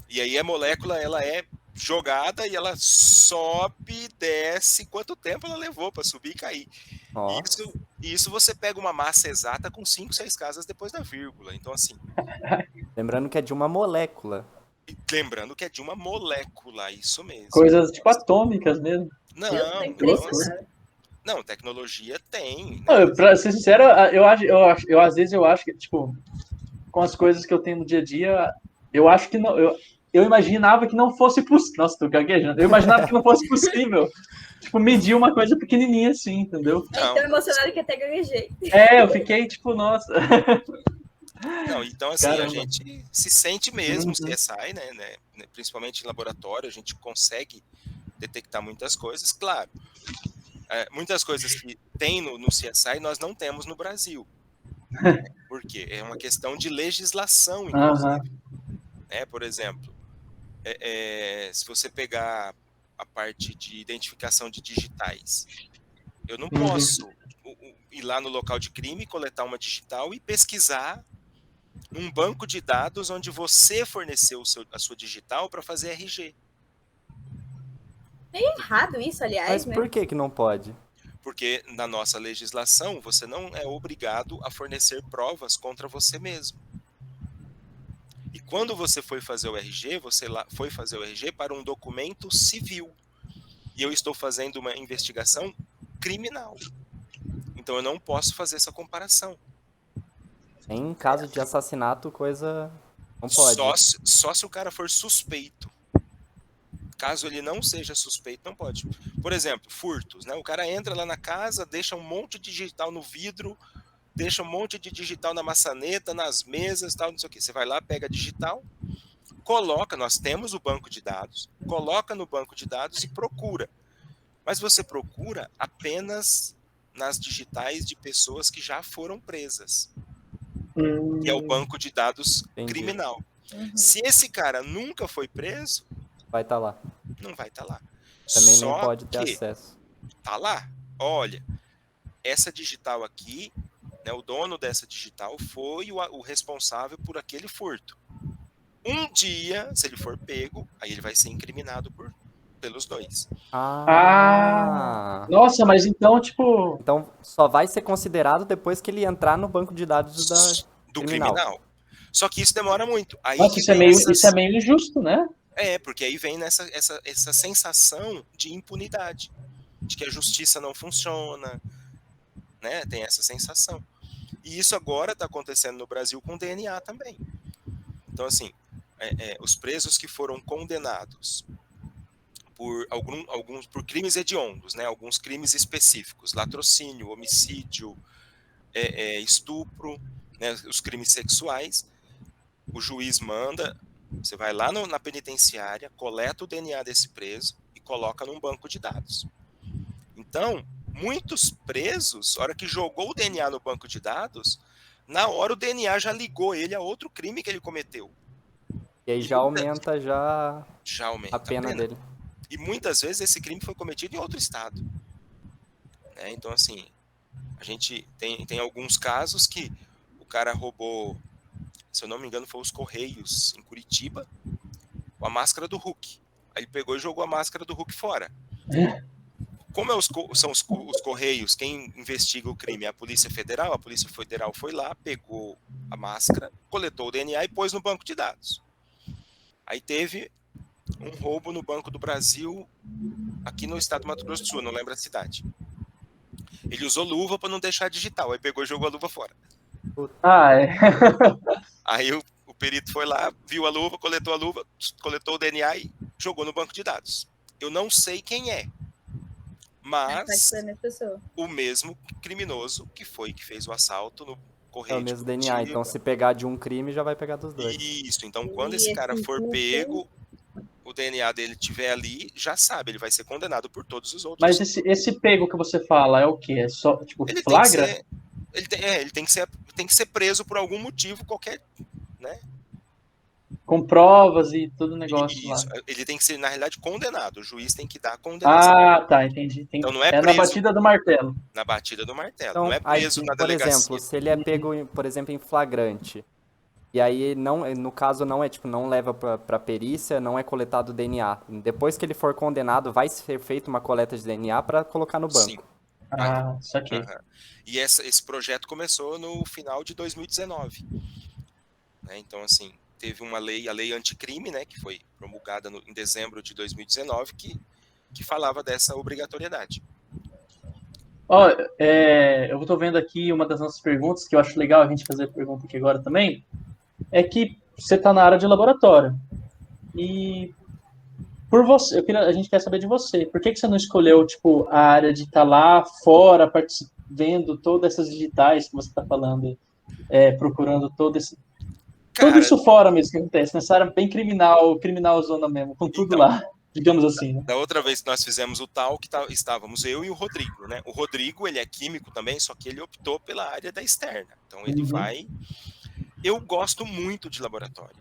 Speaker 4: e aí a molécula ela é jogada e ela sobe, desce, quanto tempo ela levou para subir e cair. Isso você pega uma massa exata com 5, 6 casas depois da vírgula. Então, assim...
Speaker 3: Lembrando que é de uma molécula.
Speaker 4: Isso mesmo.
Speaker 1: Coisas tipo atômicas mesmo.
Speaker 4: Não, tecnologia tem. Né?
Speaker 1: Não, pra ser sincero, às vezes eu acho que, tipo, com as coisas que eu tenho no dia a dia, eu acho que não... eu imaginava que não fosse possível. Nossa, tô gaguejando. Eu imaginava que não fosse possível. Tipo, medir uma coisa pequenininha assim, entendeu?
Speaker 2: Tão emocionado que até gaguejei.
Speaker 1: Eu fiquei tipo, nossa.
Speaker 4: Não, então assim,
Speaker 1: Caramba.
Speaker 4: a gente se sente mesmo CSI, né? Principalmente em laboratório, a gente consegue detectar muitas coisas, claro. Muitas coisas que tem no CSI nós não temos no Brasil. Por quê? É uma questão de legislação, inclusive. Por exemplo, se você pegar a parte de identificação de digitais, eu não posso ir lá no local de crime, coletar uma digital e pesquisar num banco de dados onde você forneceu a sua digital para fazer RG.
Speaker 2: Meio errado isso, aliás,
Speaker 3: Mas por que não pode?
Speaker 4: Porque na nossa legislação você não é obrigado a fornecer provas contra você mesmo. E quando você foi fazer o RG, você foi fazer o RG para um documento civil. E eu estou fazendo uma investigação criminal. Então eu não posso fazer essa comparação.
Speaker 3: Em caso de assassinato, coisa não pode.
Speaker 4: Só se o cara for suspeito. Caso ele não seja suspeito, não pode. Por exemplo, furtos, né? O cara entra lá na casa, deixa um monte de digital no vidro, deixa um monte de digital na maçaneta, nas mesas, tal, não sei o que. Você vai lá, pega a digital, coloca, nós temos o banco de dados, coloca no banco de dados e procura. Mas você procura apenas nas digitais de pessoas que já foram presas. Que é o banco de dados criminal. Se esse cara nunca foi preso,
Speaker 3: vai estar lá.
Speaker 4: Não vai estar lá.
Speaker 3: Também nem pode ter acesso.
Speaker 4: Tá lá. Olha, essa digital aqui, né, o dono dessa digital foi o responsável por aquele furto. Um dia, se ele for pego, aí ele vai ser incriminado pelos dois.
Speaker 1: Nossa, mas então, tipo...
Speaker 3: Então, só vai ser considerado depois que ele entrar no banco de dados do criminal.
Speaker 4: Só que isso demora muito. Aí
Speaker 1: nossa, isso é meio injusto, né?
Speaker 4: Porque aí vem essa sensação de impunidade, de que a justiça não funciona, né? Tem essa sensação. E isso agora está acontecendo no Brasil com o DNA também. Então, assim, os presos que foram condenados por por crimes hediondos, né? Alguns crimes específicos, latrocínio, homicídio, estupro, né? Os crimes sexuais, o juiz manda... Você vai lá na penitenciária, coleta o DNA desse preso e coloca num banco de dados. Então, muitos presos, na hora que jogou o DNA no banco de dados, na hora o DNA já ligou ele a outro crime que ele cometeu.
Speaker 3: E aí já aumenta
Speaker 4: aumenta
Speaker 3: a pena dele.
Speaker 4: E muitas vezes esse crime foi cometido em outro estado. Então, assim, a gente tem alguns casos que o cara roubou... Se eu não me engano, foi os Correios, em Curitiba, a máscara do Hulk. Aí ele pegou e jogou a máscara do Hulk fora. Como são os Correios, quem investiga o crime é a Polícia Federal foi lá, pegou a máscara, coletou o DNA e pôs no banco de dados. Aí teve um roubo no Banco do Brasil, aqui no estado do Mato Grosso do Sul, não lembro a cidade. Ele usou luva para não deixar digital, aí pegou e jogou a luva fora. Aí o perito foi lá, viu a luva, coletou o DNA e jogou no banco de dados. Eu não sei quem é, mas o mesmo criminoso que fez o assalto no Correio.
Speaker 3: É o mesmo DNA, então se pegar de um crime já vai pegar dos dois.
Speaker 4: Isso, então quando esse cara for pego, o DNA dele estiver ali, já sabe, ele vai ser condenado por todos os outros.
Speaker 1: Mas esse pego que você fala é o quê? É só, tipo, ele flagra?
Speaker 4: Ele tem que ser preso por algum motivo qualquer, né?
Speaker 1: Com provas e todo o negócio
Speaker 4: Isso.
Speaker 1: lá.
Speaker 4: Ele tem que ser, na realidade, condenado. O juiz tem que dar a condenação.
Speaker 1: Tá, entendi.
Speaker 4: Então não é
Speaker 1: preso. Na batida do martelo.
Speaker 4: Na batida do martelo.
Speaker 3: Então,
Speaker 4: não é preso
Speaker 3: aí,
Speaker 4: na delegacia.
Speaker 3: Por exemplo, se ele é pego, por exemplo, em flagrante, e aí, no caso, não leva pra perícia, não é coletado o DNA. Depois que ele for condenado, vai ser feita uma coleta de DNA para colocar no banco.
Speaker 4: Sim.
Speaker 1: Saquei.
Speaker 4: E esse projeto começou no final de 2019. Então, assim, teve uma lei, a lei anticrime, né, que foi promulgada em dezembro de 2019, que falava dessa obrigatoriedade.
Speaker 1: Eu estou vendo aqui uma das nossas perguntas, que eu acho legal a gente fazer a pergunta aqui agora também, é que você está na área de laboratório. E por você, a gente quer saber de você. Por que você não escolheu, tipo, a área de estar lá fora, vendo todas essas digitais que você está falando, procurando tudo isso fora mesmo que acontece, nessa área bem criminalzona mesmo, com tudo então, lá, digamos assim, né?
Speaker 4: Da outra vez que nós fizemos o talk, estávamos eu e o Rodrigo, né? O Rodrigo, ele é químico também, só que ele optou pela área da externa. Então, ele vai... Eu gosto muito de laboratório.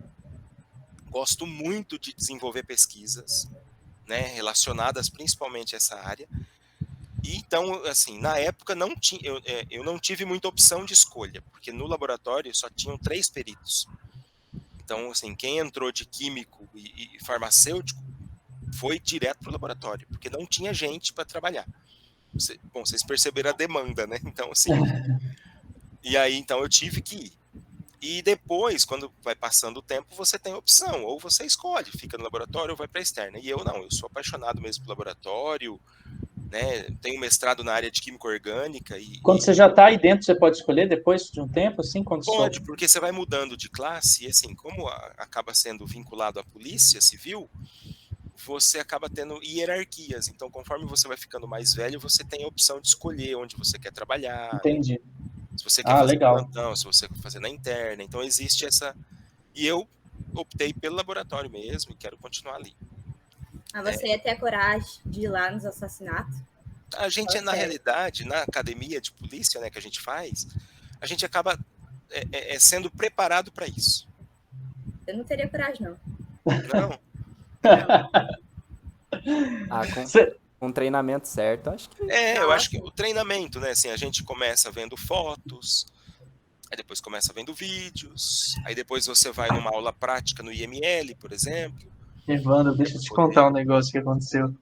Speaker 4: Gosto muito de desenvolver pesquisas, né, relacionadas principalmente a essa área. E então, assim, na época eu não tive muita opção de escolha, porque no laboratório só tinham 3 peritos. Então, assim, quem entrou de químico e farmacêutico foi direto para o laboratório, porque não tinha gente para trabalhar. Bom, vocês perceberam a demanda, né? Então, assim... E aí, então, eu tive que ir. E depois, quando vai passando o tempo, você tem opção. Ou você escolhe, fica no laboratório ou vai para a externa. E eu não, eu sou apaixonado mesmo pelo laboratório, né? Tenho mestrado na área de química orgânica.
Speaker 1: Quando você já está aí dentro, você pode escolher depois de um tempo, assim?
Speaker 4: Pode, porque você vai mudando de classe. E assim, como acaba sendo vinculado à polícia civil, você acaba tendo hierarquias. Então, conforme você vai ficando mais velho, você tem a opção de escolher onde você quer trabalhar.
Speaker 1: Entendi.
Speaker 4: Né? Se você quer fazer
Speaker 1: legal.
Speaker 4: plantão, se você quer fazer na interna. Então, existe essa... E eu optei pelo laboratório mesmo e quero continuar ali.
Speaker 2: Você ia ter a coragem de ir lá nos assassinatos?
Speaker 4: A gente, na realidade, na academia de polícia, né, que a gente faz, a gente acaba sendo preparado para isso.
Speaker 2: Eu não teria coragem, não.
Speaker 4: Não?
Speaker 3: Com um treinamento certo, acho que...
Speaker 4: eu acho que o treinamento, né, assim, a gente começa vendo fotos, aí depois começa vendo vídeos, aí depois você vai numa aula prática no IML, por exemplo.
Speaker 1: Evandro, deixa eu te contar um negócio que aconteceu.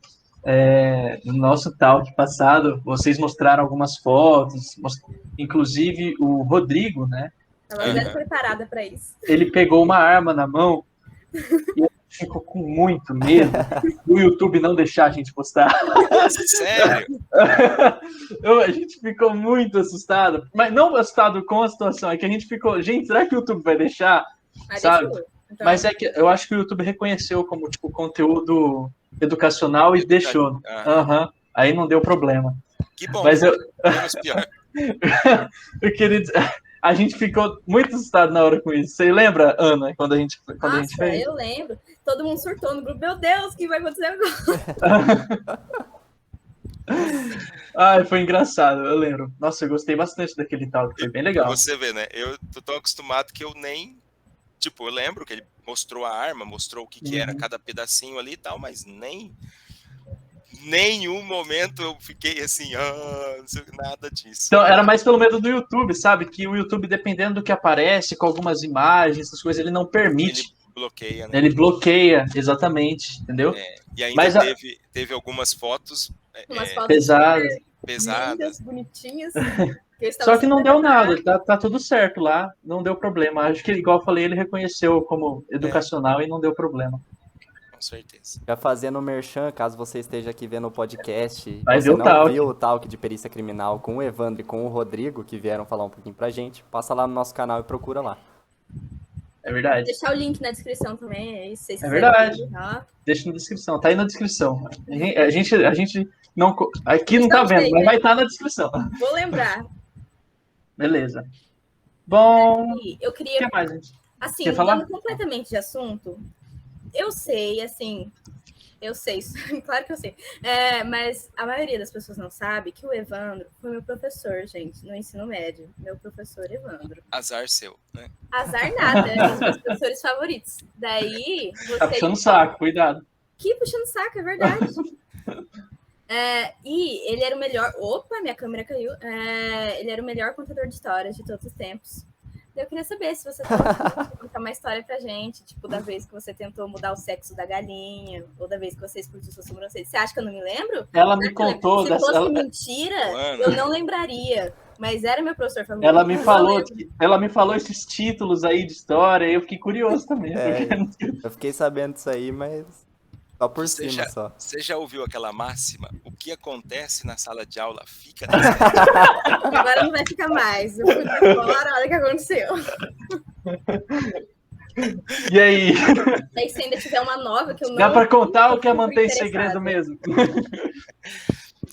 Speaker 1: No nosso talk passado, vocês mostraram algumas fotos, inclusive o Rodrigo, né?
Speaker 2: Ela já preparada para isso.
Speaker 1: Ele pegou uma arma na mão e ficou com muito medo do YouTube não deixar a gente postar.
Speaker 4: Sério?
Speaker 1: A gente ficou muito assustado, mas não assustado com a situação, é que a gente ficou, gente, será que o YouTube vai deixar? Sabe? Então... Mas é que eu acho que o YouTube reconheceu como tipo conteúdo educacional e deixou. Aí não deu problema.
Speaker 4: Que bom.
Speaker 1: Mas
Speaker 4: menos pior.
Speaker 1: Eu queria dizer, a gente ficou muito assustado na hora com isso. Você lembra, Ana, quando a gente fez?
Speaker 2: Eu lembro. Todo mundo surtou no grupo. Meu Deus, o que vai acontecer agora?
Speaker 1: Foi engraçado, eu lembro. Nossa, eu gostei bastante daquele tal, foi bem legal.
Speaker 4: Você vê, né? Eu tô tão acostumado que eu nem... Tipo, eu lembro que ele mostrou a arma, mostrou o que era cada pedacinho ali e tal, mas nenhum momento eu fiquei assim, não sei nada disso.
Speaker 1: Então, era mais pelo medo do YouTube, sabe? Que o YouTube, dependendo do que aparece, com algumas imagens, essas coisas, ele não permite.
Speaker 4: Ele bloqueia, né?
Speaker 1: Ele bloqueia, exatamente, entendeu?
Speaker 4: E ainda teve algumas fotos,
Speaker 1: pesadas.
Speaker 2: Lindas, bonitinhas.
Speaker 1: Só que não deu nada, tá tudo certo lá, não deu problema. Acho que, igual eu falei, ele reconheceu como educacional e não deu problema.
Speaker 4: Com certeza.
Speaker 3: Já fazendo o merchan, caso você esteja aqui vendo o podcast e
Speaker 1: você
Speaker 3: não viu o talk de perícia criminal com o Evandro e com o Rodrigo, que vieram falar um pouquinho pra gente, passa lá no nosso canal e procura lá.
Speaker 1: É verdade.
Speaker 2: Vou deixar o link na descrição também, aí vocês
Speaker 1: É verdade. Deixa na descrição, tá aí na descrição. A gente não... Aqui não tá vendo, mas vai estar na descrição.
Speaker 2: Vou lembrar.
Speaker 1: Beleza. Bom,
Speaker 2: eu queria...
Speaker 1: O que mais, gente?
Speaker 2: Assim, mudando completamente de assunto, eu sei, claro que eu sei, mas a maioria das pessoas não sabe que o Evandro foi meu professor, gente, no ensino médio, meu professor Evandro.
Speaker 4: Azar seu, né?
Speaker 2: Azar nada, é um dos meus professores favoritos. Daí, você...
Speaker 1: Tá puxando saco, cuidado.
Speaker 2: Que puxando saco, é verdade. E ele era o melhor... Opa, minha câmera caiu. Ele era o melhor contador de histórias de todos os tempos. Eu queria saber se você pode contar uma história pra gente, tipo, da vez que você tentou mudar o sexo da galinha, ou da vez que você explodiu sua sobrancelha. Você acha que eu não me lembro?
Speaker 1: Ela me contou.
Speaker 2: Se fosse mentira, eu não lembraria. Mas era meu professor favorito.
Speaker 1: Ela me falou esses títulos aí de história, e eu fiquei curioso também.
Speaker 3: Eu fiquei sabendo disso aí, mas só por cima só.
Speaker 4: Você já ouviu aquela máxima? O que acontece na sala de aula fica na
Speaker 2: sala de aula. Agora não vai ficar mais. Eu fui pra fora, olha o que aconteceu.
Speaker 1: E aí?
Speaker 2: Aí se ainda tiver uma nova que eu não...
Speaker 1: Dá pra contar ou quer manter em segredo mesmo?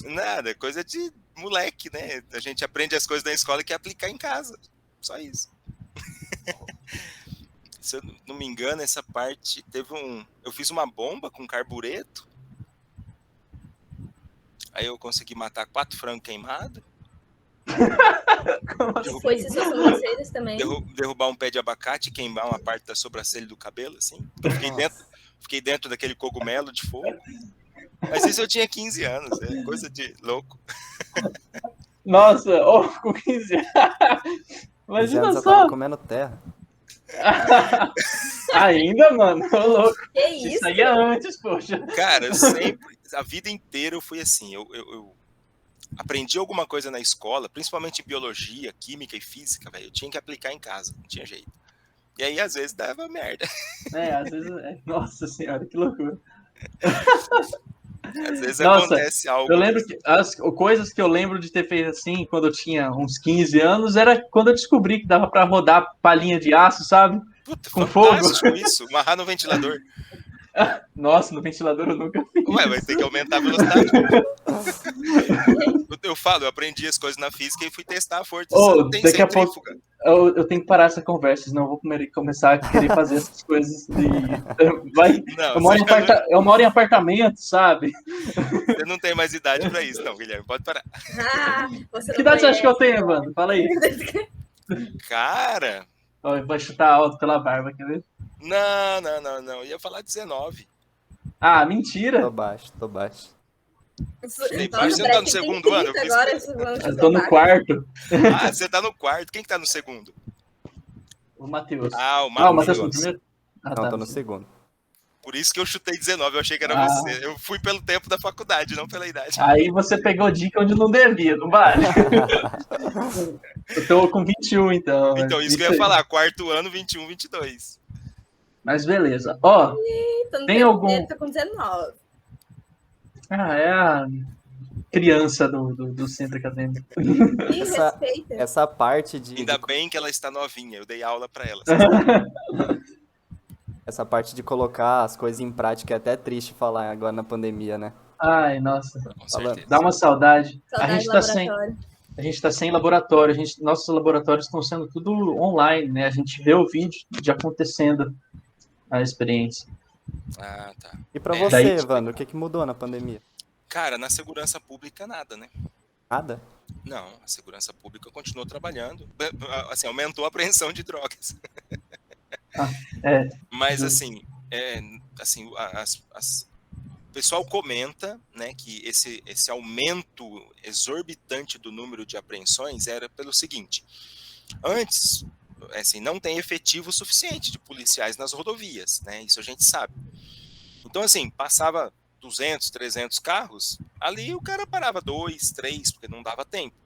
Speaker 4: Nada, coisa de moleque, né? A gente aprende as coisas da escola e quer aplicar em casa. Só isso. Se eu não me engano, essa parte eu fiz uma bomba com carbureto. Aí eu consegui matar 4 frangos queimados.
Speaker 2: Foi se suas sobrancelhas também.
Speaker 4: Derrubar um pé de abacate e queimar uma parte da sobrancelha do cabelo, assim. Eu fiquei dentro daquele cogumelo de fogo. Mas isso eu tinha 15 anos, é coisa de louco.
Speaker 1: Nossa, com 15 anos. Imagina
Speaker 3: só. Eu
Speaker 1: só.
Speaker 3: tava comendo terra.
Speaker 1: Ainda, mano? Ô, louco.
Speaker 2: Que isso?
Speaker 1: Isso aí é antes, poxa.
Speaker 4: Cara, sempre, a vida inteira eu fui assim. Eu aprendi alguma coisa na escola, principalmente em biologia, química e física, velho. Eu tinha que aplicar em casa, não tinha jeito. E aí, às vezes, dava merda.
Speaker 1: Às vezes... Nossa senhora, que loucura.
Speaker 4: Às vezes acontece algo.
Speaker 1: Eu lembro que as coisas que eu lembro de ter feito assim, quando eu tinha uns 15 anos, era quando eu descobri que dava pra rodar palhinha de aço, sabe?
Speaker 4: Puta,
Speaker 1: com fogo.
Speaker 4: Isso, amarrar no ventilador.
Speaker 1: Nossa, no ventilador eu nunca fiz.
Speaker 4: Ué, vai ter que aumentar a velocidade. Eu aprendi as coisas na física e fui testar a força.
Speaker 1: Daqui a pouco eu tenho que parar essa conversa, senão eu vou começar a querer fazer essas coisas. Eu moro em apartamento, sabe?
Speaker 4: Você não tem mais idade pra isso, não, Guilherme. Pode parar.
Speaker 1: Que idade você acha que eu tenho, Evandro? Fala aí.
Speaker 4: Cara...
Speaker 1: Vai chutar alto pela barba, quer ver?
Speaker 4: Não. Eu ia falar 19.
Speaker 1: Ah, mentira.
Speaker 3: Tô baixo.
Speaker 4: Você tá no segundo ano?
Speaker 1: Eu tô no quarto.
Speaker 4: Ah, você tá no quarto. Quem que tá no segundo?
Speaker 1: O Matheus.
Speaker 4: O Matheus
Speaker 1: no primeiro?
Speaker 3: Não, tô no segundo.
Speaker 4: Por isso que eu chutei 19, eu achei que era você. Eu fui pelo tempo da faculdade, não pela idade.
Speaker 1: Aí você pegou dica onde não devia, não vale? Eu tô com 21, então.
Speaker 4: Então, isso que eu ia falar, quarto ano, 21, 22.
Speaker 1: Mas beleza. Tem algum...
Speaker 2: Tô com 19.
Speaker 1: É a criança do centro acadêmico.
Speaker 3: Essa parte de...
Speaker 4: Ainda bem que ela está novinha, eu dei aula para ela.
Speaker 3: Essa parte de colocar as coisas em prática é até triste falar agora na pandemia, né?
Speaker 1: Ai, nossa.
Speaker 4: certeza.
Speaker 1: Dá uma saudade.
Speaker 2: A
Speaker 1: gente tá sem laboratório. Nossos laboratórios estão sendo tudo online, né? A gente vê o vídeo de acontecendo a experiência.
Speaker 4: Ah, tá.
Speaker 3: E pra você, Evandro, o que mudou na pandemia?
Speaker 4: Cara, na segurança pública, nada, né?
Speaker 3: Nada?
Speaker 4: Não, a segurança pública continuou trabalhando. Assim, aumentou a apreensão de drogas. Mas, assim, o pessoal comenta, né, que esse aumento exorbitante do número de apreensões era pelo seguinte. Antes, assim, não tem efetivo suficiente de policiais nas rodovias, né? Isso a gente sabe. Então, assim, passava 200, 300 carros, ali o cara parava 2, 3, porque não dava tempo.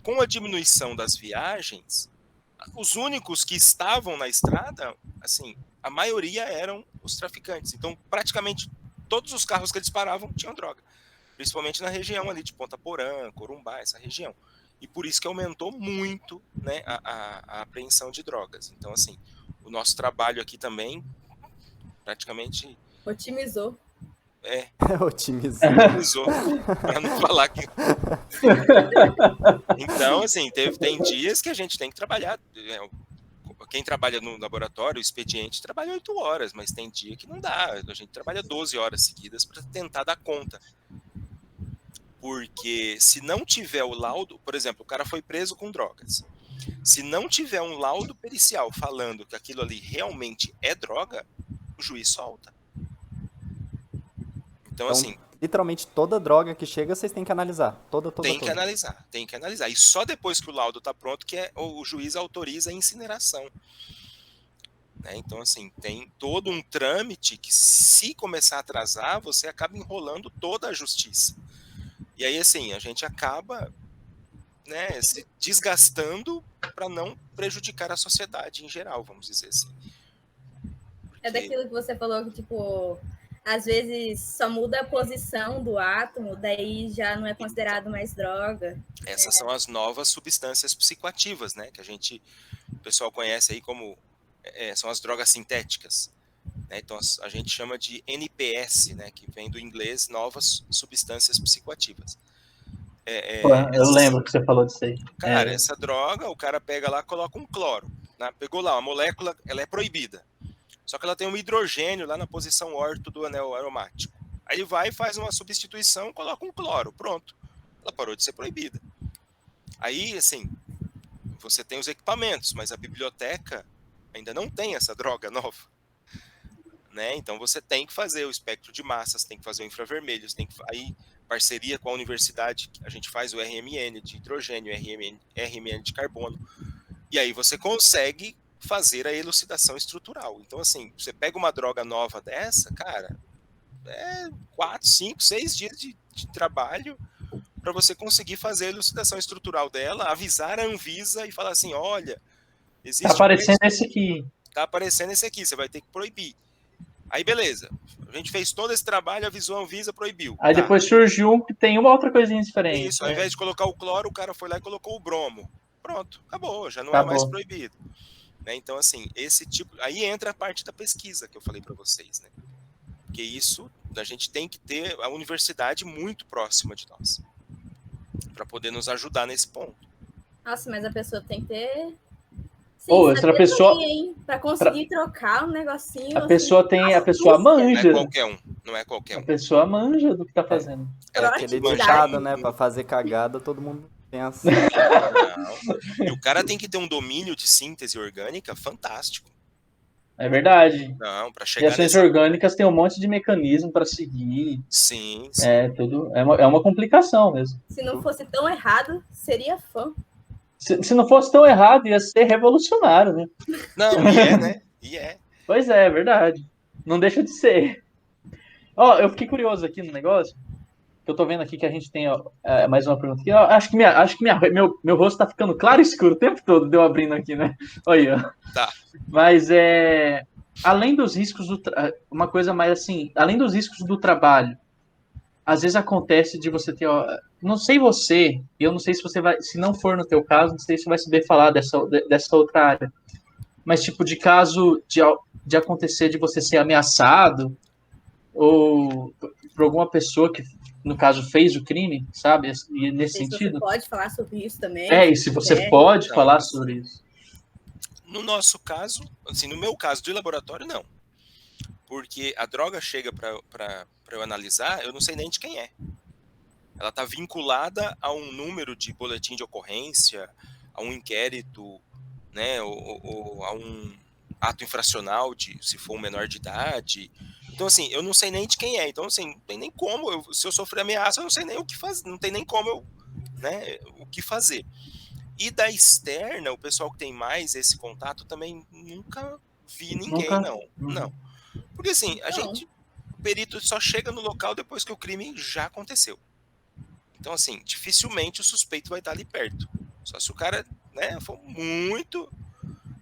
Speaker 4: Com a diminuição das viagens, os únicos que estavam na estrada, assim, a maioria eram os traficantes. Então, praticamente todos os carros que eles paravam tinham droga. Principalmente na região ali de Ponta Porã, Corumbá, essa região. E por isso que aumentou muito, né, a apreensão de drogas. Então, assim, o nosso trabalho aqui também praticamente...
Speaker 2: Otimizou.
Speaker 3: Otimizou.
Speaker 4: Para não falar que... Então, assim, tem dias que a gente tem que trabalhar. Quem trabalha no laboratório, o expediente, trabalha 8 horas, mas tem dia que não dá. A gente trabalha 12 horas seguidas para tentar dar conta. Porque se não tiver o laudo, por exemplo, o cara foi preso com drogas. Se não tiver um laudo pericial falando que aquilo ali realmente é droga, o juiz solta. Então, assim...
Speaker 3: Literalmente toda droga que chega, vocês têm que analisar. Toda.
Speaker 4: Tem que analisar. E só depois que o laudo está pronto que o juiz autoriza a incineração. Né? Então, assim, tem todo um trâmite que, se começar a atrasar, você acaba enrolando toda a justiça. E aí, assim, a gente acaba, né, se desgastando para não prejudicar a sociedade em geral, vamos dizer assim.
Speaker 2: É daquilo que você falou que, tipo... Às vezes só muda a posição do átomo, daí já não é considerado mais droga.
Speaker 4: Essas são as novas substâncias psicoativas, né? Que o pessoal conhece aí como são as drogas sintéticas. Né? Então a gente chama de NPS, né? Que vem do inglês Novas Substâncias Psicoativas.
Speaker 1: Eu lembro que você falou disso aí.
Speaker 4: Cara, essa droga, o cara pega lá, coloca um cloro. Né? Pegou lá, uma molécula, ela é proibida. Só que ela tem um hidrogênio lá na posição orto do anel aromático. Aí ele vai e faz uma substituição, coloca um cloro, pronto. Ela parou de ser proibida. Aí, assim, você tem os equipamentos, mas a biblioteca ainda não tem essa droga nova. Né? Então você tem que fazer o espectro de massas, tem que fazer o infravermelho, aí parceria com a universidade, a gente faz o RMN de hidrogênio, RMN de carbono, e aí você consegue fazer a elucidação estrutural. Então, assim, você pega uma droga nova dessa, cara, 4, 5, 6 dias de trabalho para você conseguir fazer a elucidação estrutural dela, avisar a Anvisa e falar assim, olha, existe...
Speaker 1: Tá aparecendo esse aqui.
Speaker 4: Tá aparecendo esse aqui, você vai ter que proibir. Aí, beleza. A gente fez todo esse trabalho, avisou a Anvisa, proibiu.
Speaker 1: Aí depois surgiu um que tem uma outra coisinha diferente.
Speaker 4: Isso, ao invés de colocar o cloro, o cara foi lá e colocou o bromo. Pronto, acabou, já não é mais proibido. Né? Então, assim, esse tipo... Aí entra a parte da pesquisa que eu falei para vocês, né? Porque isso, a gente tem que ter a universidade muito próxima de nós. Para poder nos ajudar nesse ponto.
Speaker 2: Nossa, mas a pessoa tem que ter...
Speaker 1: outra pessoa
Speaker 2: para conseguir trocar um negocinho.
Speaker 1: A pessoa manja.
Speaker 4: Não é qualquer um.
Speaker 1: A pessoa manja do que tá fazendo.
Speaker 3: Ela tem aquele ditado, né? Para fazer cagada, todo mundo pensa.
Speaker 4: Não. E o cara tem que ter um domínio de síntese orgânica fantástico.
Speaker 1: É verdade.
Speaker 4: Não, para chegar
Speaker 1: reações orgânicas tem um monte de mecanismo para seguir.
Speaker 4: Sim.
Speaker 1: É uma complicação mesmo.
Speaker 2: Se não fosse tão errado, seria fã.
Speaker 1: Se não fosse tão errado, ia ser revolucionário, né?
Speaker 4: Não, né?
Speaker 1: Pois é verdade. Não deixa de ser. Eu fiquei curioso aqui no negócio, que eu tô vendo aqui que a gente tem mais uma pergunta aqui. Acho que meu rosto tá ficando claro e escuro o tempo todo, deu abrindo aqui, né? Olha aí,
Speaker 4: Tá.
Speaker 1: Mas além dos riscos uma coisa mais assim, além dos riscos do trabalho, às vezes acontece de você ter, não sei você, eu não sei se você vai, se não for no teu caso, não sei se você vai saber falar dessa outra área, mas tipo de caso de acontecer de você ser ameaçado ou por alguma pessoa que, no caso, fez o crime, sabe? E nesse sentido.
Speaker 2: Você pode falar sobre isso também.
Speaker 1: E se você pode falar sobre isso.
Speaker 4: No nosso caso, assim, no meu caso de laboratório, não. Porque a droga chega para eu analisar, eu não sei nem de quem é. Ela está vinculada a um número de boletim de ocorrência, a um inquérito, né, ou a um ato infracional, se for um menor de idade. Então, assim, eu não sei nem de quem é. Então, assim, não tem nem como. Se eu sofrer ameaça, eu não sei nem o que fazer. Não tem nem como o que fazer. E da externa, o pessoal que tem mais esse contato também nunca vi ninguém, não. Porque assim, o perito só chega no local depois que o crime já aconteceu. Então assim, dificilmente o suspeito vai estar ali perto. Só se o cara, né, for muito...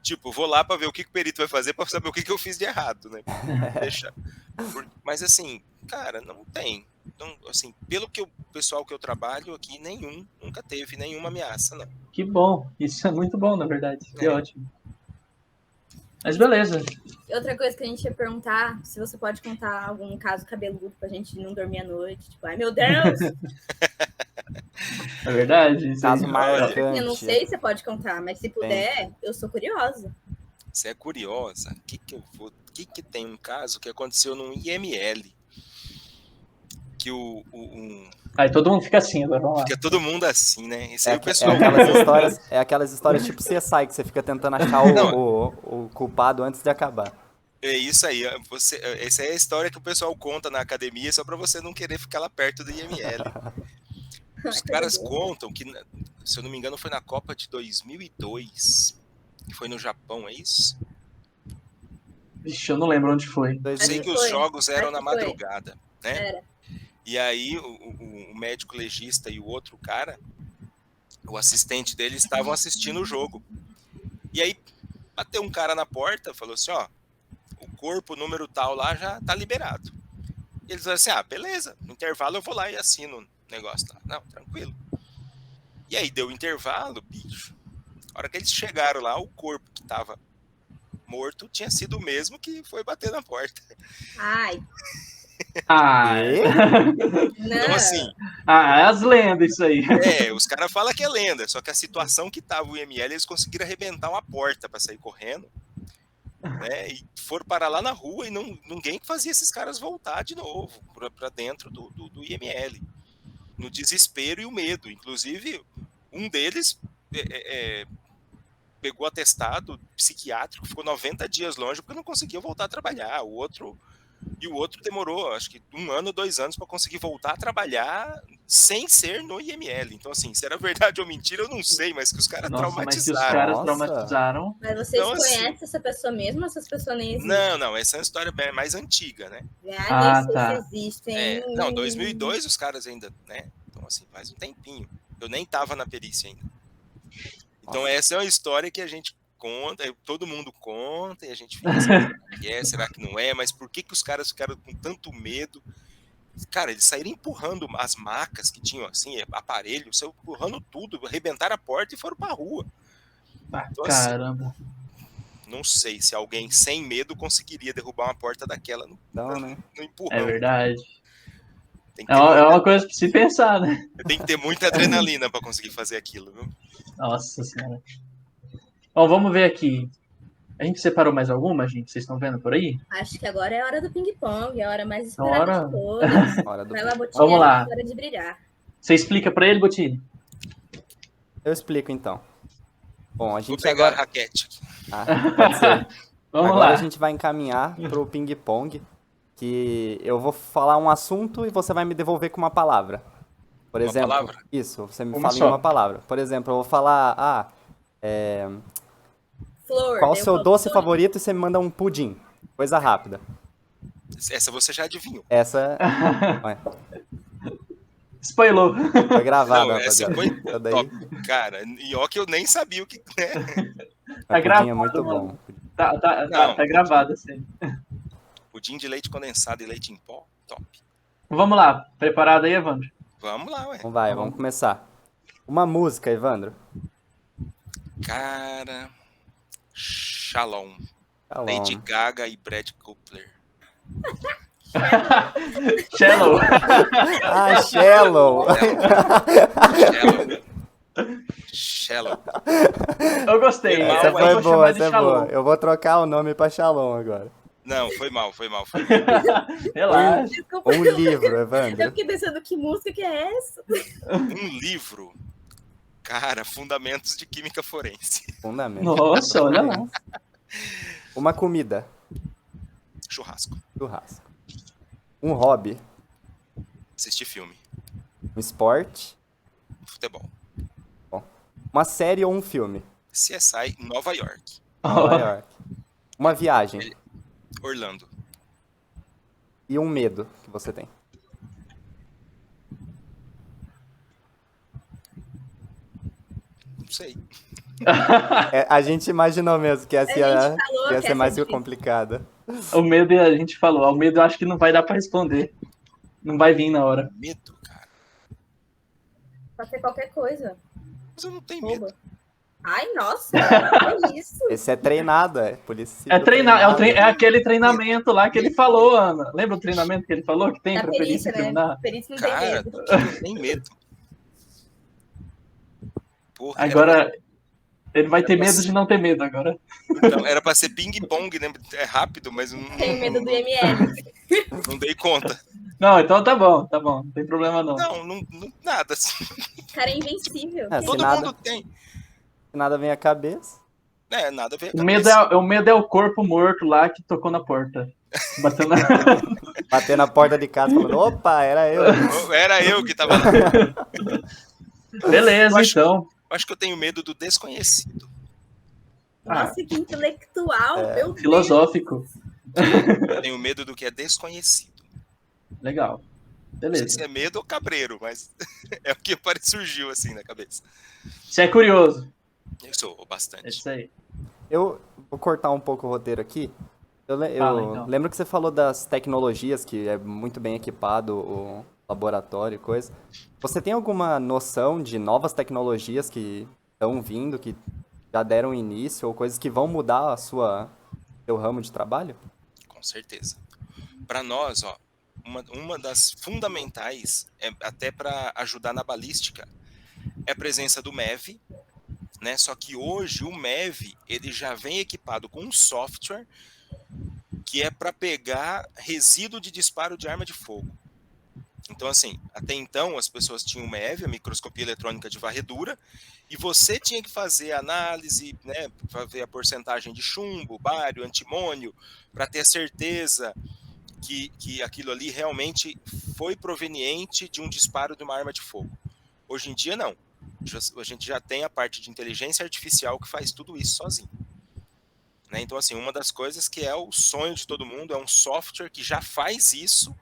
Speaker 4: Tipo, vou lá para ver o que o perito vai fazer para saber o que eu fiz de errado, né? Deixa. Mas assim, cara, não tem. Então, assim, pelo que o pessoal que eu trabalho aqui, nunca teve nenhuma ameaça, não.
Speaker 1: Que bom, isso é muito bom, na verdade. Que ótimo. Mas beleza.
Speaker 2: Outra coisa que a gente ia perguntar, se você pode contar algum caso cabeludo pra gente não dormir à noite. Tipo, ai meu Deus!
Speaker 1: É verdade.
Speaker 3: Caso marcante.
Speaker 2: Eu não sei se você pode contar, mas se puder, eu sou curiosa.
Speaker 4: Você é curiosa? Que tem um caso que aconteceu num IML. Que
Speaker 1: Aí todo mundo fica assim, agora vamos lá.
Speaker 4: Fica todo mundo assim, né? Esse aí o pessoal...
Speaker 3: aquelas histórias tipo CSI, que você fica tentando achar o culpado antes de acabar.
Speaker 4: É isso aí. Essa é a história que o pessoal conta na academia só pra você não querer ficar lá perto do IML. Os caras contam que, se eu não me engano, foi na Copa de 2002, que foi no Japão, é isso?
Speaker 1: Vixe, eu não lembro onde foi.
Speaker 4: Sei que os jogos eram na madrugada, né?
Speaker 2: Era.
Speaker 4: E aí o médico legista e o outro cara, o assistente dele, estavam assistindo o jogo. E aí bateu um cara na porta, falou assim, o corpo, número tal lá já tá liberado. E eles falaram assim, beleza, no intervalo eu vou lá e assino o negócio lá. Não, tranquilo. E aí deu o intervalo, bicho. A hora que eles chegaram lá, o corpo que tava morto tinha sido o mesmo que foi bater na porta.
Speaker 2: Ai,
Speaker 4: Então, assim...
Speaker 1: é as lendas isso aí.
Speaker 4: Os caras falam que é lenda, só que a situação que tava o IML, eles conseguiram arrebentar uma porta para sair correndo, né? E foram parar lá na rua e ninguém fazia esses caras voltar de novo para dentro do IML. No desespero e o medo. Inclusive, um deles pegou atestado psiquiátrico, ficou 90 dias longe porque não conseguia voltar a trabalhar. O outro demorou, acho que 1 ano, 2 anos para conseguir voltar a trabalhar sem ser no IML. Então, assim, se era verdade ou mentira, eu não sei, mas que os caras traumatizaram.
Speaker 1: Mas que os caras traumatizaram.
Speaker 2: Mas vocês então, conhecem assim, essa pessoa mesmo ou essas pessoas nem existem?
Speaker 4: Não, essa é uma história mais antiga, né?
Speaker 2: Nem sei se existem.
Speaker 4: Não, 2002 os caras ainda, né? Então, assim, faz um tempinho. Eu nem tava na perícia ainda. Então, essa é uma história que a gente conta, todo mundo conta, e a gente fica assim, será que não é? Mas por que os caras ficaram com tanto medo? Cara, eles saíram empurrando as macas que tinham, assim, aparelho, saíram empurrando tudo, arrebentaram a porta e foram pra rua.
Speaker 1: Então, caramba.
Speaker 4: Assim, não sei se alguém sem medo conseguiria derrubar uma porta daquela no empurrão.
Speaker 1: É verdade. É uma coisa pra se pensar, né?
Speaker 4: Tem que ter muita adrenalina pra conseguir fazer aquilo, viu?
Speaker 1: Nossa senhora. Bom, vamos ver aqui. A gente separou mais alguma, gente? Vocês estão vendo por aí?
Speaker 2: Acho que agora é a hora do ping-pong, é a hora mais esperada de todas. Vai lá, Botinha,
Speaker 1: vamos lá.
Speaker 2: É hora de brilhar.
Speaker 1: Você explica pra ele, Botinha?
Speaker 3: Eu explico, então. Bom, a gente
Speaker 4: vou pegar a raquete aqui.
Speaker 3: Pode ser.
Speaker 1: Vamos
Speaker 3: agora
Speaker 1: lá.
Speaker 3: A gente vai encaminhar pro ping-pong, que eu vou falar um assunto e você vai me devolver com uma palavra. Por exemplo,
Speaker 4: palavra?
Speaker 3: Isso, você me fala em uma palavra. Por exemplo, eu vou falar,
Speaker 2: Flor,
Speaker 3: qual o seu doce favorito e você me manda um pudim. Coisa rápida.
Speaker 4: Essa você já adivinhou.
Speaker 3: Essa...
Speaker 1: Spoilou.
Speaker 3: Foi gravada.
Speaker 4: Não, essa foi top. Cara, e ó que eu nem sabia o que... Né?
Speaker 1: Tá gravado,
Speaker 3: é muito
Speaker 1: mano.
Speaker 3: bom.
Speaker 1: Tá gravado, assim.
Speaker 4: Pudim de leite condensado e leite em pó, top.
Speaker 1: Vamos lá. Preparado aí, Evandro?
Speaker 4: Vamos lá, ué.
Speaker 3: Então vamos começar. Uma música, Evandro.
Speaker 4: Cara... Shalom. Lady Gaga e Brad Cooper.
Speaker 1: Shallow.
Speaker 3: Shallow.
Speaker 1: Eu gostei.
Speaker 3: Essa foi boa, essa é boa. Eu vou trocar o nome pra Shalom agora.
Speaker 4: Não, foi mal.
Speaker 1: Relaxa.
Speaker 2: Desculpa.
Speaker 3: Um livro, Evandro.
Speaker 2: Eu fiquei pensando, que música que é essa?
Speaker 4: Um livro. Cara, Fundamentos de Química Forense.
Speaker 3: Fundamentos.
Speaker 1: Nossa, olha lá.
Speaker 3: Uma comida.
Speaker 4: Churrasco.
Speaker 3: Um hobby.
Speaker 4: Assistir filme.
Speaker 3: Um esporte.
Speaker 4: Futebol.
Speaker 3: Bom. Uma série ou um filme.
Speaker 4: CSI Nova York.
Speaker 3: Uma viagem.
Speaker 4: Orlando.
Speaker 3: E um medo que você tem.
Speaker 4: Não sei.
Speaker 3: A gente imaginou mesmo que essa ia ser mais complicada.
Speaker 1: O medo, a gente falou. O medo eu acho que não vai dar pra responder. Não vai vir na hora.
Speaker 4: Medo, cara.
Speaker 2: Pode ser qualquer coisa.
Speaker 4: Mas eu não tenho medo.
Speaker 2: Ai, nossa, é isso.
Speaker 3: Esse é treinado, por isso.
Speaker 1: É aquele treinamento lá que ele falou, Ana. Lembra o treinamento que ele falou que tem
Speaker 2: pra
Speaker 1: perícia criminal?
Speaker 2: Perícia não
Speaker 4: cara,
Speaker 2: tem medo.
Speaker 4: Não tem medo. Porra,
Speaker 1: agora, ele vai ter medo de não ter medo agora.
Speaker 4: Então, era pra ser ping-pong, né? É rápido, mas não...
Speaker 2: Tenho medo do IML.
Speaker 4: Não dei conta.
Speaker 1: Não, então tá bom. Não tem problema não.
Speaker 4: Não nada.
Speaker 2: O cara é invencível.
Speaker 4: Todo mundo tem.
Speaker 3: Se nada vem à cabeça.
Speaker 4: Nada vem à cabeça.
Speaker 1: O medo é o corpo morto lá que tocou na porta.
Speaker 3: Bater na porta de casa falando, opa, era eu.
Speaker 4: Era eu que tava lá.
Speaker 1: Beleza, então.
Speaker 4: Acho que eu tenho medo do desconhecido.
Speaker 2: Nossa, que intelectual, meu Deus.
Speaker 1: Filosófico.
Speaker 4: Eu tenho medo do que é desconhecido.
Speaker 1: Legal. Beleza.
Speaker 4: Não sei se é medo ou cabreiro, mas é o que surgiu assim na cabeça.
Speaker 1: Você é curioso.
Speaker 4: Eu sou bastante.
Speaker 1: É isso aí.
Speaker 3: Eu vou cortar um pouco o roteiro aqui. Eu
Speaker 1: então.
Speaker 3: lembro que você falou das tecnologias, que é muito bem equipado o laboratório e coisa. Você tem alguma noção de novas tecnologias que estão vindo, que já deram início, ou coisas que vão mudar a sua seu ramo de trabalho?
Speaker 4: Com certeza. Para nós, ó, uma das fundamentais, até para ajudar na balística, é a presença do MEV, né? Só que hoje o MEV ele já vem equipado com um software que é para pegar resíduo de disparo de arma de fogo. Então, assim, até então as pessoas tinham o MEV, a microscopia eletrônica de varredura, e você tinha que fazer a análise, né, para ver a porcentagem de chumbo, bário, antimônio, para ter certeza que aquilo ali realmente foi proveniente de um disparo de uma arma de fogo. Hoje em dia, não. A gente já tem a parte de inteligência artificial que faz tudo isso sozinho. Né? Então, assim, uma das coisas que é o sonho de todo mundo é um software que já faz isso,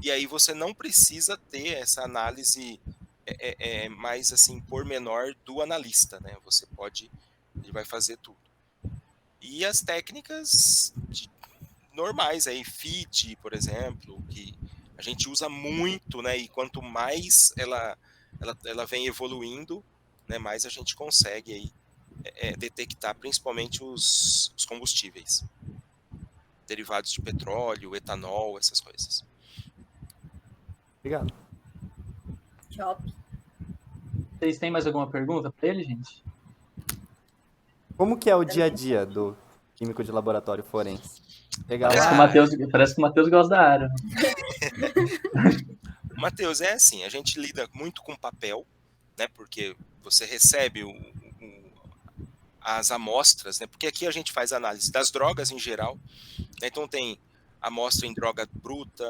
Speaker 4: e aí você não precisa ter essa análise mais assim pormenor do analista, né? Você pode, ele vai fazer tudo. E as técnicas normais aí, FIT, por exemplo, que a gente usa muito, né? E quanto mais ela vem evoluindo, né? Mais a gente consegue aí detectar principalmente os combustíveis, derivados de petróleo, etanol, essas coisas.
Speaker 3: Obrigado.
Speaker 2: Top.
Speaker 1: Vocês têm mais alguma pergunta para ele, gente?
Speaker 3: Como que é o dia a dia do químico de laboratório forense? Legal.
Speaker 1: Parece que o Matheus gosta da área.
Speaker 4: Matheus, é assim, a gente lida muito com papel, né? Porque você recebe as amostras, né? Porque aqui a gente faz análise das drogas em geral, né? Então tem amostra em droga bruta,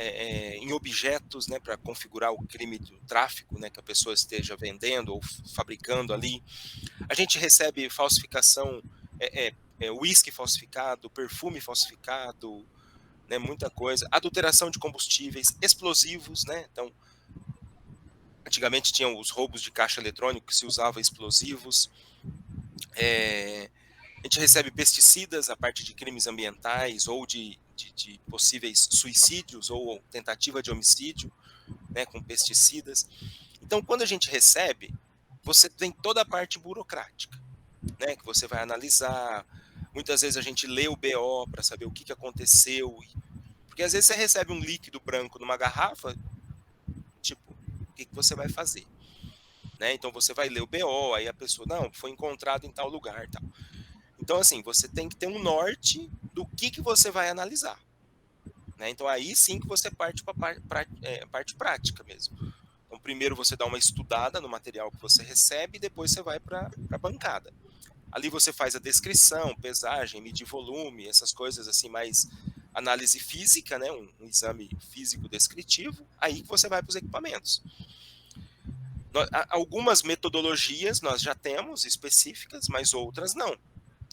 Speaker 4: em objetos, né, para configurar o crime do tráfico, né, que a pessoa esteja vendendo ou fabricando ali. A gente recebe falsificação, uísque falsificado, perfume falsificado, né, muita coisa. Adulteração de combustíveis, explosivos, né? Então, antigamente tinham os roubos de caixa eletrônico que se usava explosivos. A gente recebe pesticidas, a parte de crimes ambientais ou de possíveis suicídios ou tentativa de homicídio, né, com pesticidas. Então, quando a gente recebe, você tem toda a parte burocrática, né, que você vai analisar. Muitas vezes a gente lê o BO para saber o que aconteceu. Porque às vezes você recebe um líquido branco numa garrafa, tipo, o que você vai fazer? Né? Então você vai ler o BO, aí a pessoa, não, foi encontrado em tal lugar, tal. Então, assim, você tem que ter um norte do que você vai analisar. Né? Então, aí sim que você parte para a parte prática mesmo. Então, primeiro você dá uma estudada no material que você recebe e depois você vai para a bancada. Ali você faz a descrição, pesagem, medir volume, essas coisas assim, mais análise física, né? Um exame físico descritivo. Aí você vai para os equipamentos. Algumas metodologias nós já temos específicas, mas outras não.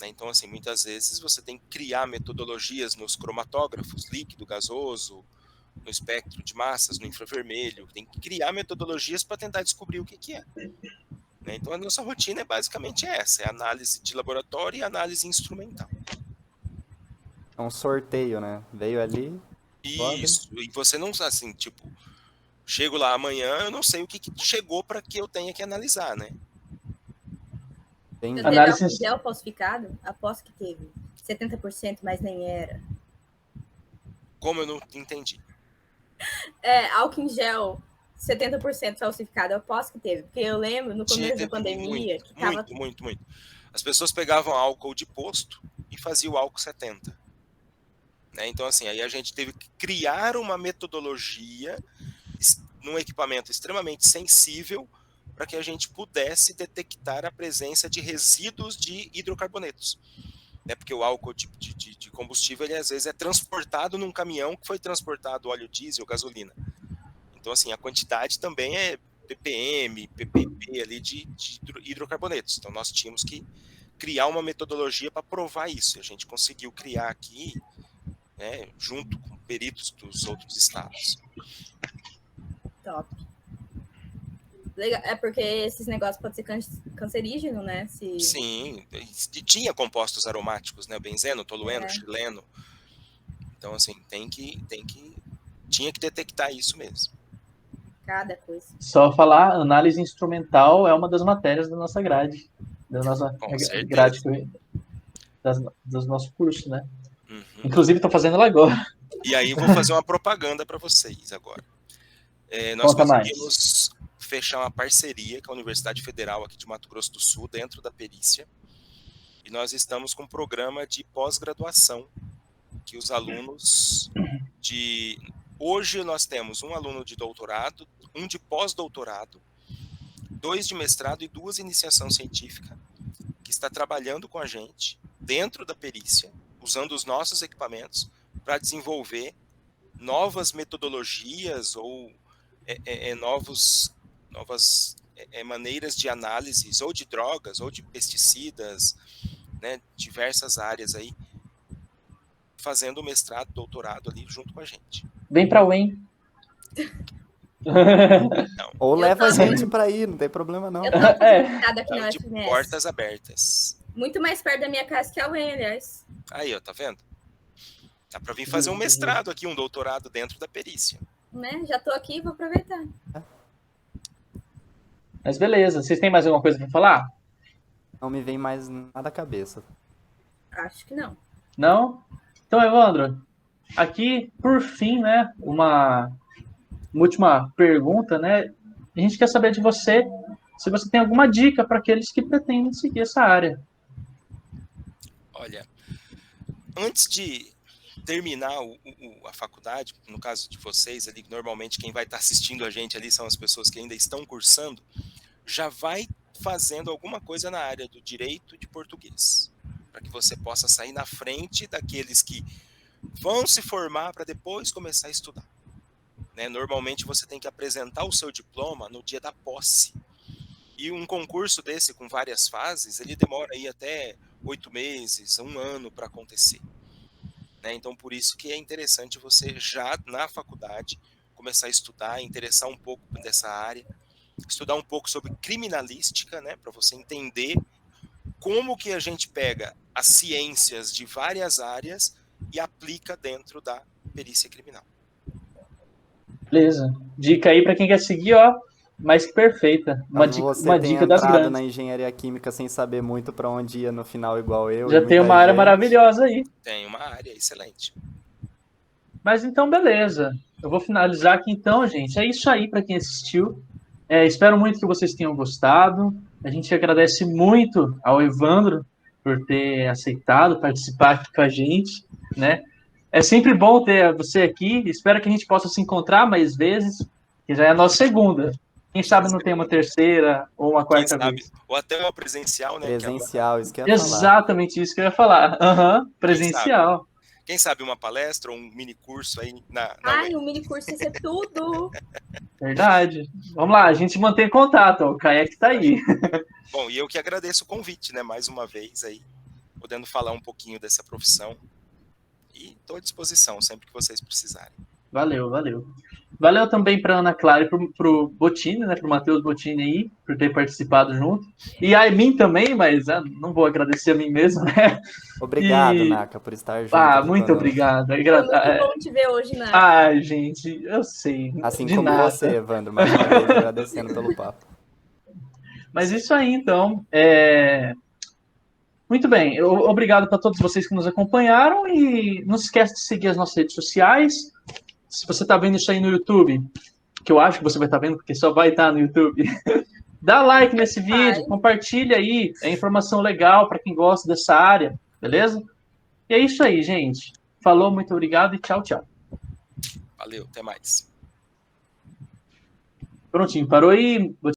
Speaker 4: Então, assim, muitas vezes você tem que criar metodologias nos cromatógrafos, líquido, gasoso, no espectro de massas, no infravermelho. Tem que criar metodologias para tentar descobrir o que é. Então, a nossa rotina é basicamente essa, é análise de laboratório e análise instrumental.
Speaker 3: É um sorteio, né? Veio ali...
Speaker 4: Isso, e você não, assim, tipo, chego lá amanhã, eu não sei o que chegou para que eu tenha que analisar, né?
Speaker 2: Você teve álcool em gel falsificado? Aposto que teve. 70%, mas nem era.
Speaker 4: Como eu não entendi?
Speaker 2: Álcool em gel, 70% falsificado. Eu aposto que teve. Porque eu lembro, no começo da pandemia...
Speaker 4: Muito. As pessoas pegavam álcool de posto e faziam o álcool 70. Né? Então, assim, aí a gente teve que criar uma metodologia num equipamento extremamente sensível para que a gente pudesse detectar a presença de resíduos de hidrocarbonetos. Né? Porque o álcool de combustível, ele às vezes é transportado num caminhão que foi transportado óleo diesel, gasolina. Então, assim, a quantidade também é ppm, ppb ali de hidrocarbonetos. Então, nós tínhamos que criar uma metodologia para provar isso. A gente conseguiu criar aqui, né, junto com peritos dos outros estados.
Speaker 2: Top. Legal. É porque esses negócios podem ser cancerígenos, né?
Speaker 4: Sim, e tinha compostos aromáticos, né? Benzeno, tolueno, xileno. Então, assim, tinha que detectar isso mesmo.
Speaker 2: Cada coisa.
Speaker 1: Só falar, análise instrumental é uma das matérias da nossa grade. Da nossa grade. dos nossos cursos, né?
Speaker 4: Uhum.
Speaker 1: Inclusive, estou fazendo ela agora.
Speaker 4: E aí, vou fazer uma propaganda para vocês agora. Nós
Speaker 1: Conta
Speaker 4: conseguimos fechar uma parceria com a Universidade Federal aqui de Mato Grosso do Sul, dentro da perícia, e nós estamos com um programa de pós-graduação, que os alunos Hoje nós temos um aluno de doutorado, um de pós-doutorado, 2 de mestrado e 2 de iniciação científica, que está trabalhando com a gente, dentro da perícia, usando os nossos equipamentos, para desenvolver novas metodologias ou novas maneiras de análises, ou de drogas, ou de pesticidas, né, diversas áreas aí, fazendo mestrado, doutorado ali junto com a gente.
Speaker 1: Vem pra UEM.
Speaker 3: Ou leva a gente pra ir, não tem problema não.
Speaker 2: Eu tô conectada aqui
Speaker 4: Então,
Speaker 2: na
Speaker 4: de
Speaker 2: UFMS.
Speaker 4: portas abertas.
Speaker 2: Muito mais perto da minha casa que a UEM, aliás.
Speaker 4: Aí, ó, tá vendo? Dá pra vir fazer um mestrado aqui, um doutorado dentro da perícia.
Speaker 2: Né? Já tô aqui, vou aproveitar.
Speaker 1: Mas beleza, vocês têm mais alguma coisa pra falar?
Speaker 3: Não me vem mais nada à cabeça.
Speaker 2: Acho que não.
Speaker 1: Não? Então, Evandro, aqui, por fim, né, uma última pergunta, né? A gente quer saber de você se você tem alguma dica para aqueles que pretendem seguir essa área.
Speaker 4: Olha, antes de terminar a faculdade, no caso de vocês ali, normalmente quem vai estar assistindo a gente ali são as pessoas que ainda estão cursando, já vai fazendo alguma coisa na área do direito de português, para que você possa sair na frente daqueles que vão se formar para depois começar a estudar. Né? Normalmente você tem que apresentar o seu diploma no dia da posse. E um concurso desse, com várias fases, ele demora aí até 8 meses, 1 ano para acontecer. Né? Então, por isso que é interessante você já na faculdade começar a estudar, interessar um pouco dessa área, estudar um pouco sobre criminalística, né? Para você entender como que a gente pega as ciências de várias áreas e aplica dentro da perícia criminal.
Speaker 1: Beleza. Dica aí para quem quer seguir, ó, mais que perfeita. Uma dica das grandes.
Speaker 3: Na engenharia química sem saber muito para onde ia no final, igual eu.
Speaker 1: Já tem uma área maravilhosa aí.
Speaker 4: Tem uma área excelente.
Speaker 1: Mas então, beleza. Eu vou finalizar aqui então, gente. É isso aí para quem assistiu. Espero muito que vocês tenham gostado. A gente agradece muito ao Evandro por ter aceitado participar aqui com a gente, né? É sempre bom ter você aqui. Espero que a gente possa se encontrar mais vezes, que já é a nossa segunda. Quem sabe não tem uma terceira ou uma quarta vez.
Speaker 4: Ou até uma presencial, né?
Speaker 3: Presencial, isso que eu ia falar.
Speaker 1: Exatamente isso que eu ia falar. Presencial.
Speaker 4: Quem sabe uma palestra ou um mini curso aí na
Speaker 2: Ai, um mini curso ia ser tudo.
Speaker 1: Verdade. Vamos lá, a gente mantém contato. Ó, o Kayak tá aí.
Speaker 4: Bom, e eu que agradeço o convite, né? Mais uma vez aí, podendo falar um pouquinho dessa profissão. E estou à disposição sempre que vocês precisarem.
Speaker 1: Valeu. Valeu também para Ana Clara e pro Bottini, né? Pro Matheus Bottini aí, por ter participado junto. E a mim também, mas não vou agradecer a mim mesmo, né?
Speaker 3: Obrigado, Naka, por estar junto.
Speaker 1: Muito obrigado.
Speaker 2: Foi muito bom te ver hoje, Naka.
Speaker 1: Ai, gente, eu sei.
Speaker 3: Assim como nada. Você, Evandro, mais uma vez agradecendo pelo papo.
Speaker 1: Mas isso aí, então. Muito bem, obrigado para todos vocês que nos acompanharam e não se esqueça de seguir as nossas redes sociais. Se você está vendo isso aí no YouTube, que eu acho que você vai estar vendo, porque só vai estar no YouTube, dá like nesse vídeo, compartilha aí, é informação legal para quem gosta dessa área, beleza? E é isso aí, gente. Falou, muito obrigado e tchau, tchau.
Speaker 4: Valeu, até mais.
Speaker 1: Prontinho, parou aí.